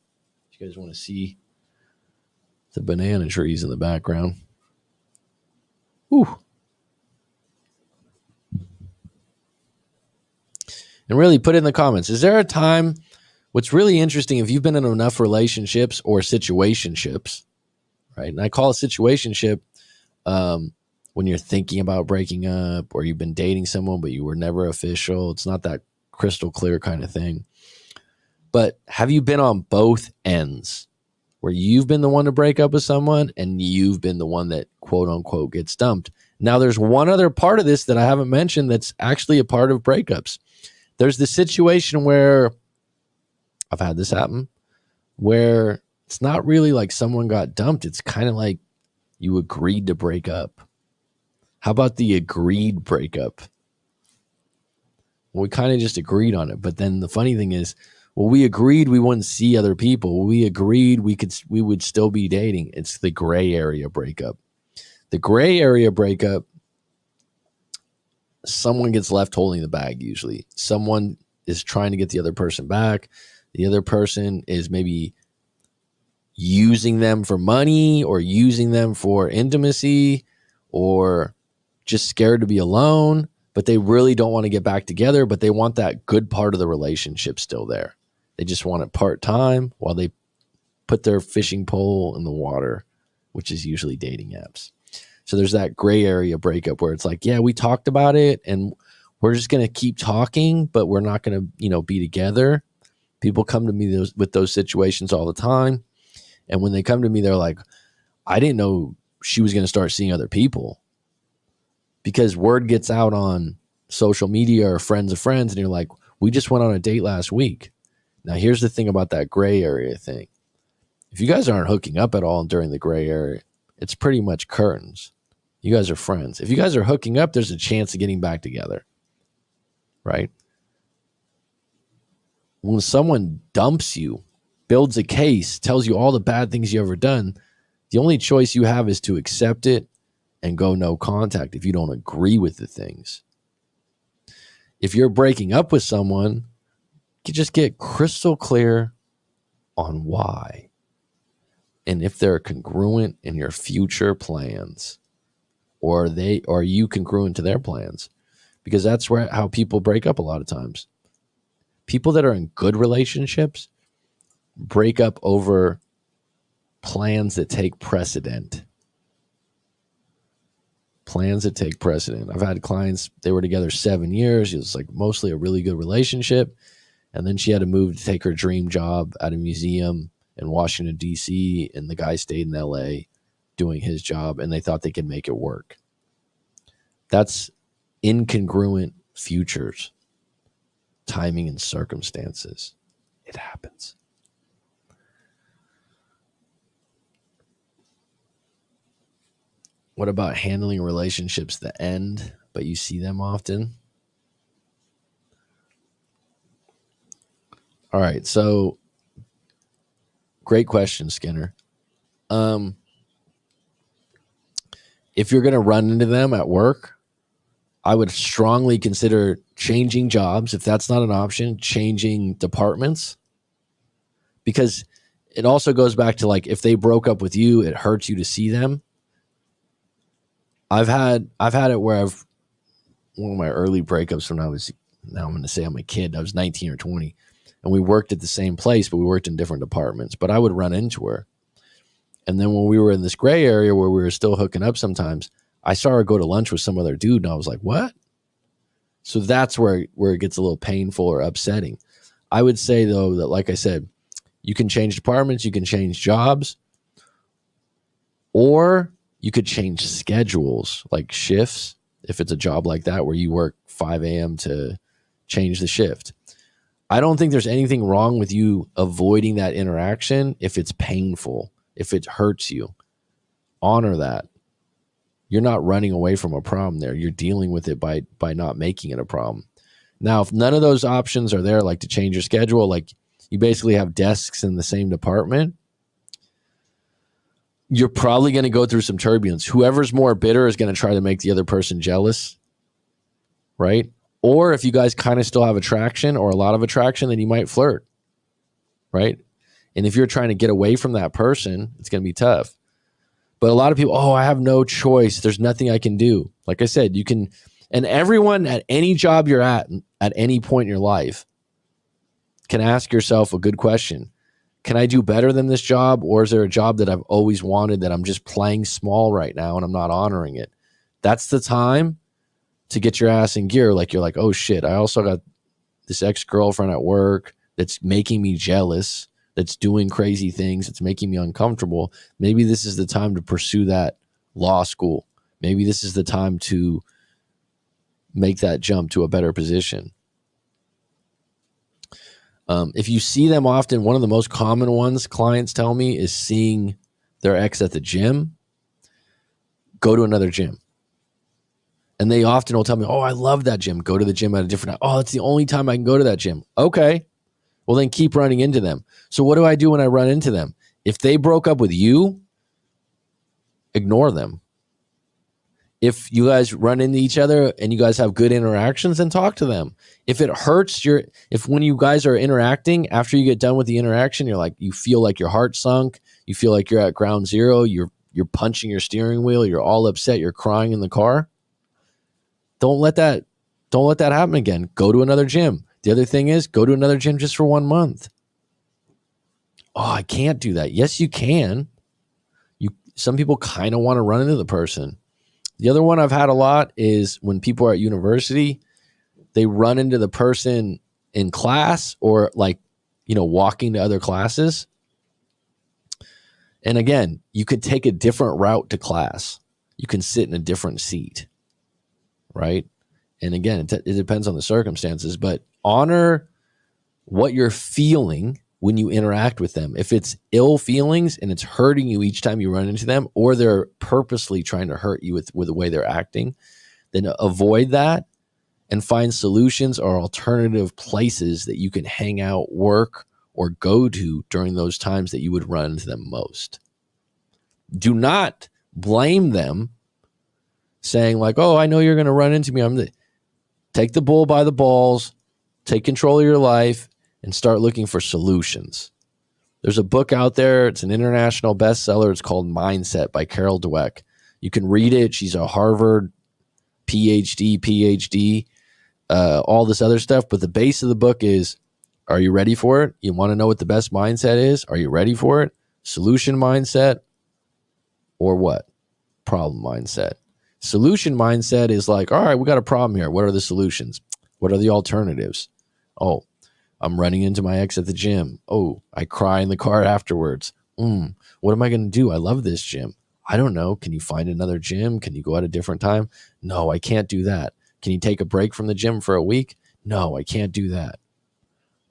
If you guys want to see the banana trees in the background. Whew. And really put it in the comments. Is there a time, what's really interesting, if you've been in enough relationships or situationships, right? And I call a situationship when you're thinking about breaking up or you've been dating someone, but you were never official. It's not that crystal clear kind of thing. But have you been on both ends where you've been the one to break up with someone and you've been the one that quote unquote gets dumped? Now there's one other part of this that I haven't mentioned that's actually a part of breakups. There's the situation where I've had this happen where it's not really like someone got dumped. It's kind of like you agreed to break up. How about the agreed breakup? Well, we kind of just agreed on it. But then the funny thing is, well, we agreed we wouldn't see other people. We agreed we would still be dating. It's the gray area breakup. The gray area breakup, someone gets left holding the bag usually. Someone is trying to get the other person back. The other person is maybe using them for money or using them for intimacy or just scared to be alone, but they really don't want to get back together, but they want that good part of the relationship still there. They just want it part-time while they put their fishing pole in the water, which is usually dating apps. So there's that gray area breakup where it's like, yeah, we talked about it and we're just going to keep talking, but we're not going to, be together. People come to me with those situations all the time. And when they come to me, they're like, I didn't know she was going to start seeing other people. Because word gets out on social media or friends of friends, and you're like, we just went on a date last week. Now, here's the thing about that gray area thing. If you guys aren't hooking up at all during the gray area, it's pretty much curtains. You guys are friends. If you guys are hooking up, there's a chance of getting back together, right? When someone dumps you, builds a case, tells you all the bad things you ever done, the only choice you have is to accept it and go no contact if you don't agree with the things. If you're breaking up with someone, you just get crystal clear on why. And if they're congruent in your future plans, or are you congruent to their plans? Because that's how people break up a lot of times. People that are in good relationships break up over plans that take precedent. Plans that take precedent. I've had clients, they were together 7 years. It was like mostly a really good relationship. And then she had to move to take her dream job at a museum in Washington, D.C. And the guy stayed in L.A. doing his job. And they thought they could make it work. That's incongruent futures, timing and circumstances. It happens. What about handling relationships that end, but you see them often? All right, so great question, Skinner. If you're going to run into them at work, I would strongly consider changing jobs. If that's not an option, changing departments, because it also goes back to like, if they broke up with you, it hurts you to see them. I've had it where one of my early breakups when now I'm going to say I'm a kid, I was 19 or 20, and we worked at the same place, but we worked in different departments, but I would run into her. And then when we were in this gray area where we were still hooking up sometimes, I saw her go to lunch with some other dude, and I was like, what? So that's where it gets a little painful or upsetting. I would say, though, that like I said, you can change departments, you can change jobs, or you could change schedules, like shifts, if it's a job like that where you work 5 a.m. to change the shift. I don't think there's anything wrong with you avoiding that interaction if it's painful, if it hurts you. Honor that. You're not running away from a problem there. You're dealing with it by not making it a problem. Now, if none of those options are there, like to change your schedule, like you basically have desks in the same department, you're probably going to go through some turbulence. Whoever's more bitter is going to try to make the other person jealous, right? Or if you guys kind of still have attraction or a lot of attraction, then you might flirt, right? And if you're trying to get away from that person, it's going to be tough. But a lot of people, I have no choice. There's nothing I can do. Like I said, you can, and everyone at any job you're at any point in your life can ask yourself a good question. Can I do better than this job? Or is there a job that I've always wanted that I'm just playing small right now and I'm not honoring it? That's the time to get your ass in gear. Like you're like, oh shit, I also got this ex-girlfriend at work that's making me jealous, that's doing crazy things, it's making me uncomfortable. Maybe this is the time to pursue that law school. Maybe this is the time to make that jump to a better position. If you see them often, one of the most common ones clients tell me is seeing their ex at the gym. Go to another gym. And they often will tell me, I love that gym. Go to the gym at a different time. It's the only time I can go to that gym. Okay. Well, then keep running into them. So what do I do when I run into them? If they broke up with you, ignore them. If you guys run into each other and you guys have good interactions, then talk to them. If it hurts if when you guys are interacting, after you get done with the interaction, you feel like your heart sunk, you feel like you're at ground zero, you're punching your steering wheel, you're all upset, you're crying in the car. Don't let that happen again. Go to another gym. The other thing is, go to another gym just for 1 month. I can't do that. Yes, you can. Some people kind of want to run into the person. The other one I've had a lot is when people are at university, they run into the person in class or walking to other classes. And again, you could take a different route to class. You can sit in a different seat, right? And again, it depends on the circumstances, but honor what you're feeling when you interact with them. If it's ill feelings and it's hurting you each time you run into them, or they're purposely trying to hurt you with the way they're acting, then avoid that and find solutions or alternative places that you can hang out, work, or go to during those times that you would run into them most. Do not blame them saying like, I know you're going to run into me. Take the bull by the balls, take control of your life, and start looking for solutions. There's a book out there. It's an international bestseller. It's called Mindset by Carol Dweck. You can read it. She's a Harvard PhD, all this other stuff. But the base of the book is, are you ready for it? You want to know what the best mindset is? Are you ready for it? Solution mindset or what? Problem mindset. Solution mindset is like, all right, we got a problem here. What are the solutions? What are the alternatives? I'm running into my ex at the gym. I cry in the car afterwards. What am I going to do? I love this gym. I don't know. Can you find another gym? Can you go at a different time? No, I can't do that. Can you take a break from the gym for a week? No, I can't do that.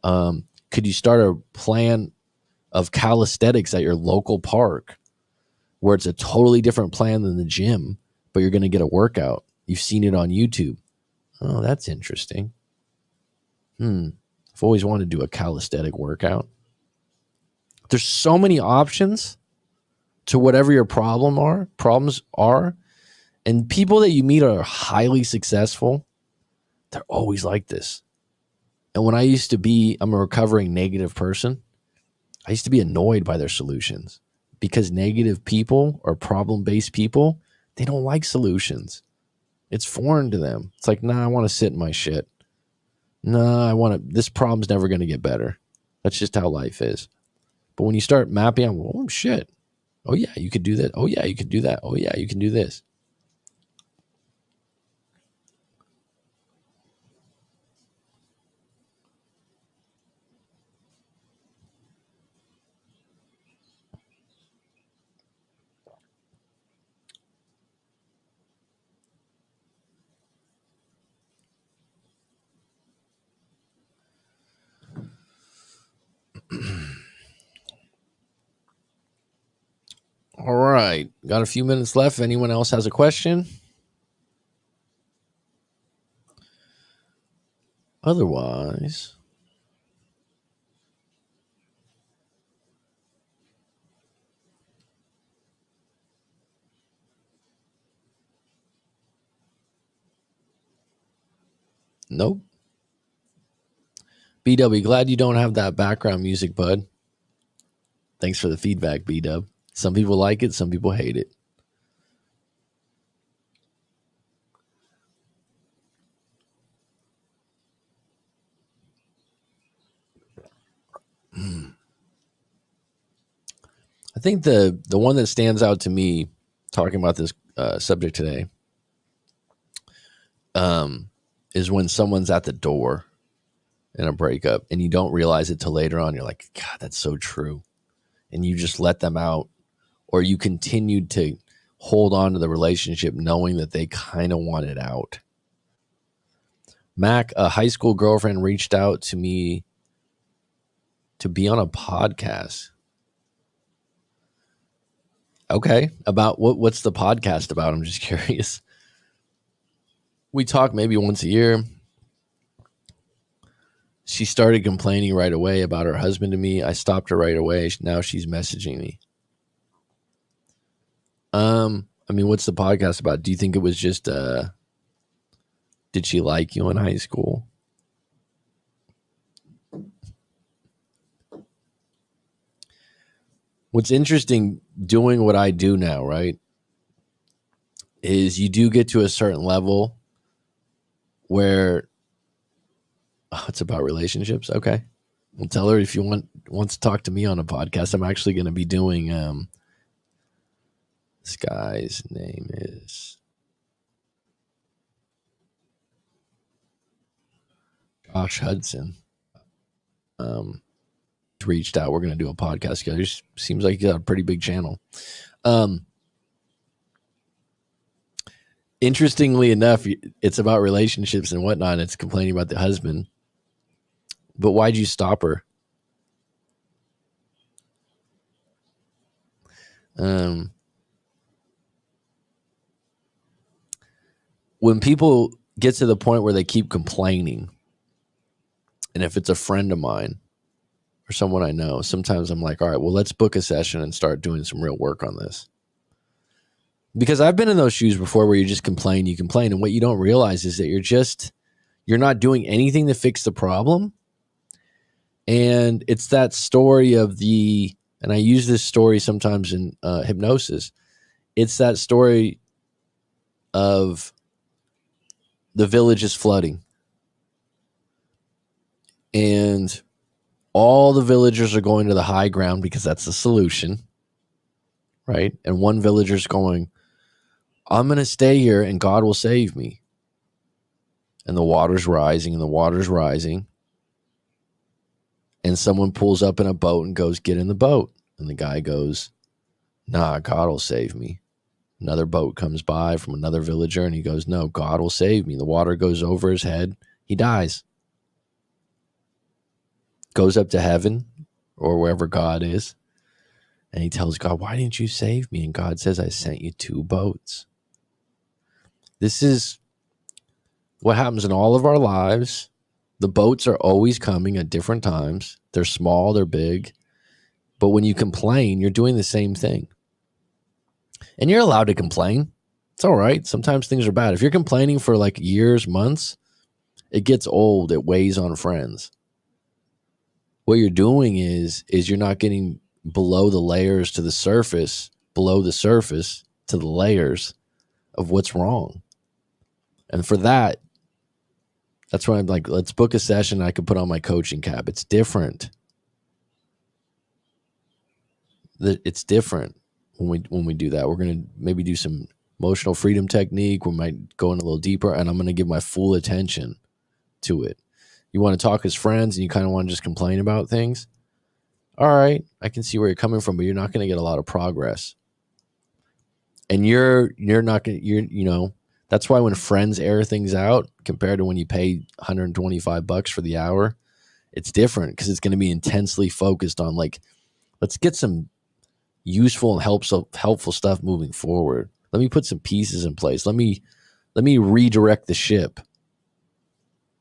Could you start a plan of calisthenics at your local park where it's a totally different plan than the gym, but you're going to get a workout? You've seen it on YouTube. Oh, that's interesting. I've always wanted to do a calisthenic workout. There's so many options to whatever your problems are. And people that you meet are highly successful. They're always like this. And when I'm a recovering negative person. I used to be annoyed by their solutions because negative people or problem-based people, they don't like solutions. It's foreign to them. It's like, nah, I want to sit in my shit. Nah, this problem's never going to get better. That's just how life is. But when you start mapping out, oh shit. Oh yeah, you could do that. Oh yeah, you could do that. Oh yeah, you can do this. All right. Got a few minutes left. If anyone else has a question? Otherwise, nope. BW, glad you don't have that background music, bud. Thanks for the feedback, BW. Some people like it, some people hate it. I think the one that stands out to me talking about this subject today is when someone's at the door in a breakup and you don't realize it till later on. You're like, God, that's so true. And you just let them out, or you continued to hold on to the relationship knowing that they kind of want it out. Mac, a high school girlfriend, reached out to me to be on a podcast. Okay. About what's the podcast about? I'm just curious. We talk maybe once a year. She started complaining right away about her husband to me. I stopped her right away. Now she's messaging me. I mean, what's the podcast about? Do you think it was just did she like you in high school? What's interesting doing what I do now, right, is you do get to a certain level where it's about relationships. Okay. Well, tell her if you wants to talk to me on a podcast. I'm actually going to be doing this guy's name is Josh Hudson. Reached out. We're going to do a podcast together. Seems like he's got a pretty big channel. Interestingly enough, it's about relationships and whatnot. It's complaining about the husband. But why'd you stop her? When people get to the point where they keep complaining, and if it's a friend of mine or someone I know, sometimes I'm like, all right, well, let's book a session and start doing some real work on this. Because I've been in those shoes before where you just complain, and what you don't realize is that you're not doing anything to fix the problem. And it's that story of and I use this story sometimes in hypnosis. It's that story of the village is flooding. And all the villagers are going to the high ground because that's the solution, right? And one villager's going, I'm going to stay here and God will save me. And the water's rising and the water's rising. And someone pulls up in a boat and goes, get in the boat. And the guy goes, nah, God will save me. Another boat comes by from another villager and he goes, no, God will save me. The water goes over his head. He dies. Goes up to heaven or wherever God is. And he tells God, why didn't you save me? And God says, I sent you 2 boats. This is what happens in all of our lives. The boats are always coming at different times. They're small, they're big. But when you complain, you're doing the same thing. And you're allowed to complain. It's all right. Sometimes things are bad. If you're complaining for like years, months, it gets old. It weighs on friends. what you're doing is you're not getting below the layers to the surface, below the surface to the layers of what's wrong. And for that, that's why I'm like, let's book a session. I could put on my coaching cap. It's different. It's different when we do that. We're going to maybe do some emotional freedom technique. We might go in a little deeper, and I'm going to give my full attention to it. You want to talk as friends and you kind of want to just complain about things? All right, I can see where you're coming from, but you're not going to get a lot of progress. And you're not going to, that's why when friends air things out compared to when you pay $125 for the hour, it's different because it's going to be intensely focused on like, let's get some useful and helpful stuff moving forward. Let me put some pieces in place. Let me redirect the ship.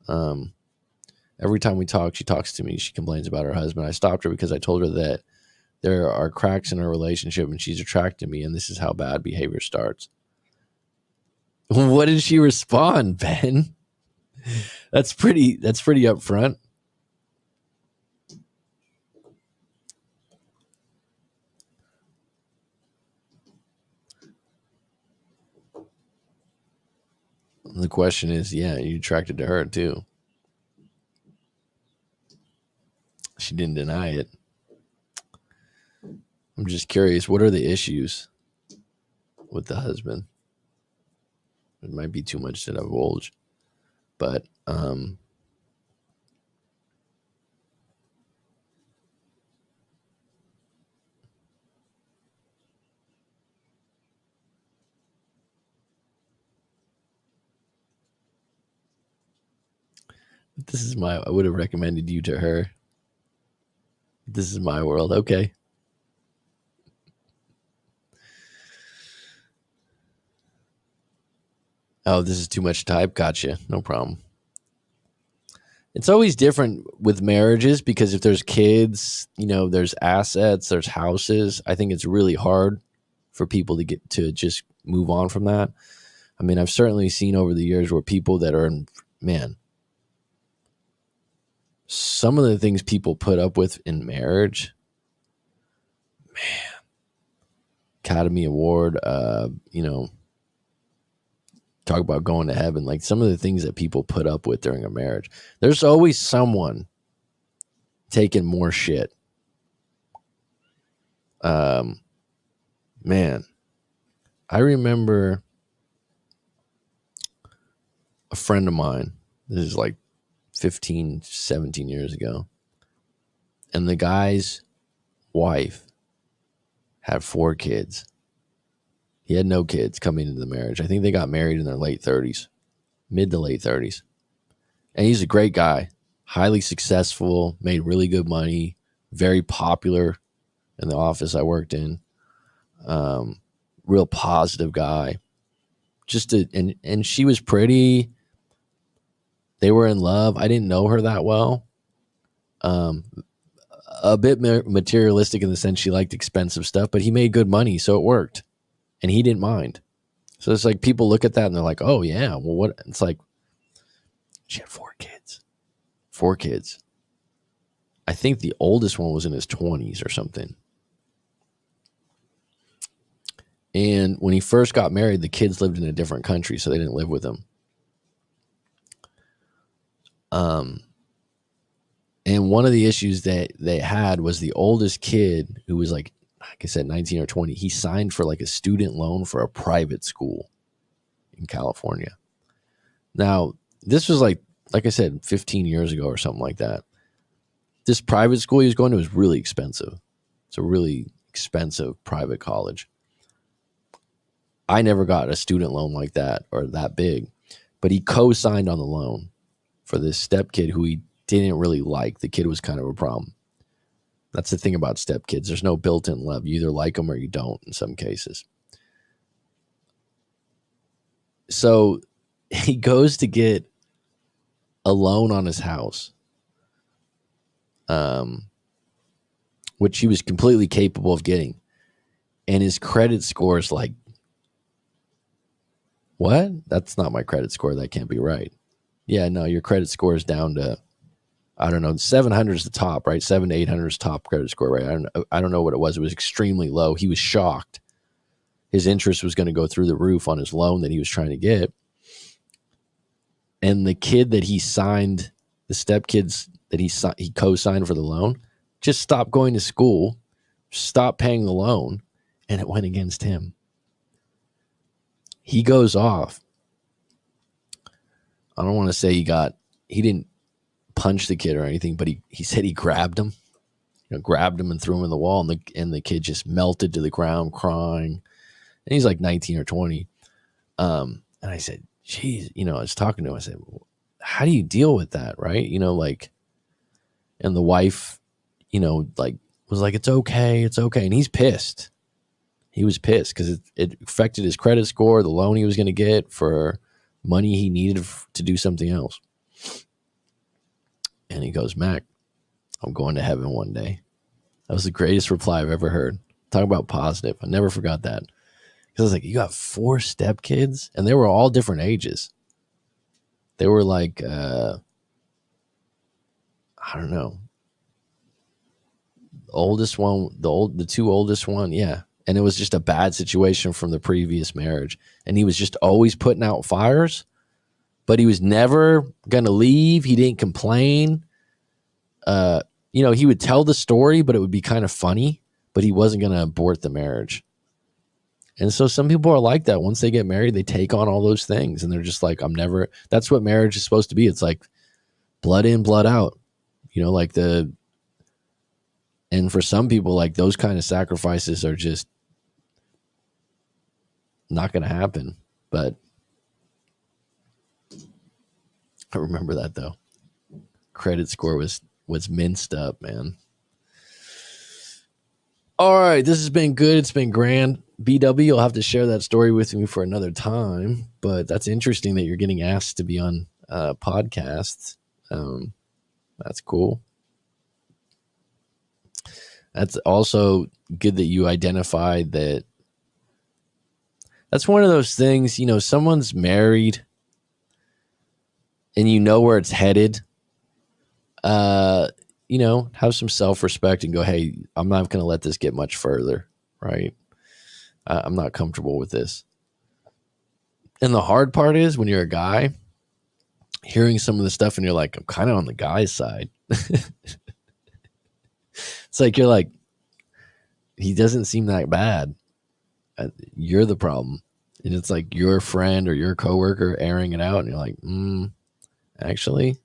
Every time we talk, she talks to me. She complains about her husband. I stopped her because I told her that there are cracks in her relationship and she's attracted me, and this is how bad behavior starts. What did she respond, Ben? That's pretty upfront. The question is, yeah, you attracted to her too. She didn't deny it. I'm just curious, what are the issues with the husband? It might be too much to divulge, but I would have recommended you to her. This is my world. Okay. Oh, this is too much type. Gotcha. No problem. It's always different with marriages because if there's kids, there's assets, there's houses. I think it's really hard for people to get to just move on from that. I mean, I've certainly seen over the years where people that are some of the things people put up with in marriage, Academy Award, talk about going to heaven, like some of the things that people put up with during a marriage. There's always someone taking more shit. Man, I remember a friend of mine, this is like 15, 17 years ago, and the guy's wife had 4 kids. He had no kids coming into the marriage. I think they got married in their late 30s, mid to late 30s. And he's a great guy, highly successful, made really good money, very popular in the office I worked in. Real positive guy. And she was pretty. They were in love. I didn't know her that well. A bit materialistic in the sense she liked expensive stuff, but he made good money, so it worked. And he didn't mind. So it's like people look at that and they're like, oh, yeah, well, what? It's like she had 4 kids. 4 kids. I think the oldest one was in his 20s or something. And when he first got married, the kids lived in a different country, so they didn't live with him. And one of the issues that they had was the oldest kid, who was like I said, 19 or 20, he signed for like a student loan for a private school in California. Now, this was like I said, 15 years ago or something like that. This private school he was going to was really expensive. It's a really expensive private college. I never got a student loan like that or that big, but he co-signed on the loan for this step kid who he didn't really like. The kid was kind of a problem. That's the thing about step kids. There's no built-in love. You either like them or you don't in some cases. So he goes to get a loan on his house, which he was completely capable of getting. And his credit score is like, what? That's not my credit score. That can't be right. Yeah, no, your credit score is down to, I don't know, 700 is the top, right? 700 to 800 is top credit score, right? I don't know what it was. It was extremely low. He was shocked. His interest was going to go through the roof on his loan that he was trying to get. And the kid that he signed, the stepkids that he co-signed for the loan, just stopped going to school, stopped paying the loan, and it went against him. He goes off. I don't want to say he didn't punch the kid or anything, but he said he grabbed him, grabbed him and threw him in the wall, and the kid just melted to the ground crying. And he's like 19 or 20. And I said, geez, I was talking to him. I said, how do you deal with that? Right. And the wife, was like, it's okay. It's okay. And he's pissed. He was pissed because it affected his credit score, the loan he was going to get for money he needed to do something else. And he goes, Mac, I'm going to heaven one day. That was the greatest reply I've ever heard. Talk about positive. I never forgot that. Because I was like, you got 4 stepkids? And they were all different ages. They were like, I don't know. The oldest one, the 2 oldest one, yeah. And it was just a bad situation from the previous marriage. And he was just always putting out fires, but he was never going to leave. He didn't complain. He would tell the story, but it would be kind of funny, but he wasn't going to abort the marriage. And so some people are like that. Once they get married, they take on all those things and they're just like, that's what marriage is supposed to be. It's like blood in, blood out, and for some people, like those kind of sacrifices are just not going to happen. But I remember that though. Credit score was minced up, man. All right, this has been good. It's been grand. BW, you'll have to share that story with me for another time. But that's interesting that you're getting asked to be on podcasts. That's cool. That's also good that you identified that. That's one of those things, someone's married and you know where it's headed. Have some self-respect and go, hey, I'm not going to let this get much further, right? I'm not comfortable with this. And the hard part is when you're a guy, hearing some of the stuff and you're like, I'm kind of on the guy's side. It's like, you're like, he doesn't seem that bad. You're the problem. And it's like your friend or your coworker airing it out and you're like, actually.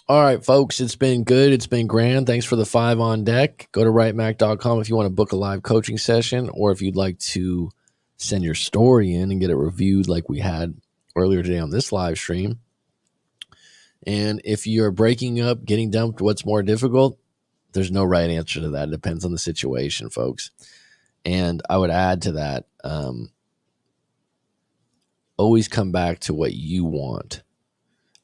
All right, folks, it's been good. It's been grand. Thanks for the 5 on deck. Go to writemac.com if you want to book a live coaching session, or if you'd like to send your story in and get it reviewed like we had earlier today on this live stream. And if you're breaking up, getting dumped, what's more difficult? There's no right answer to that. It depends on the situation, folks. And I would add to that, always come back to what you want.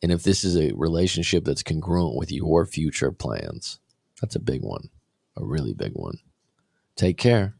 And if this is a relationship that's congruent with your future plans, that's a big one, a really big one. Take care.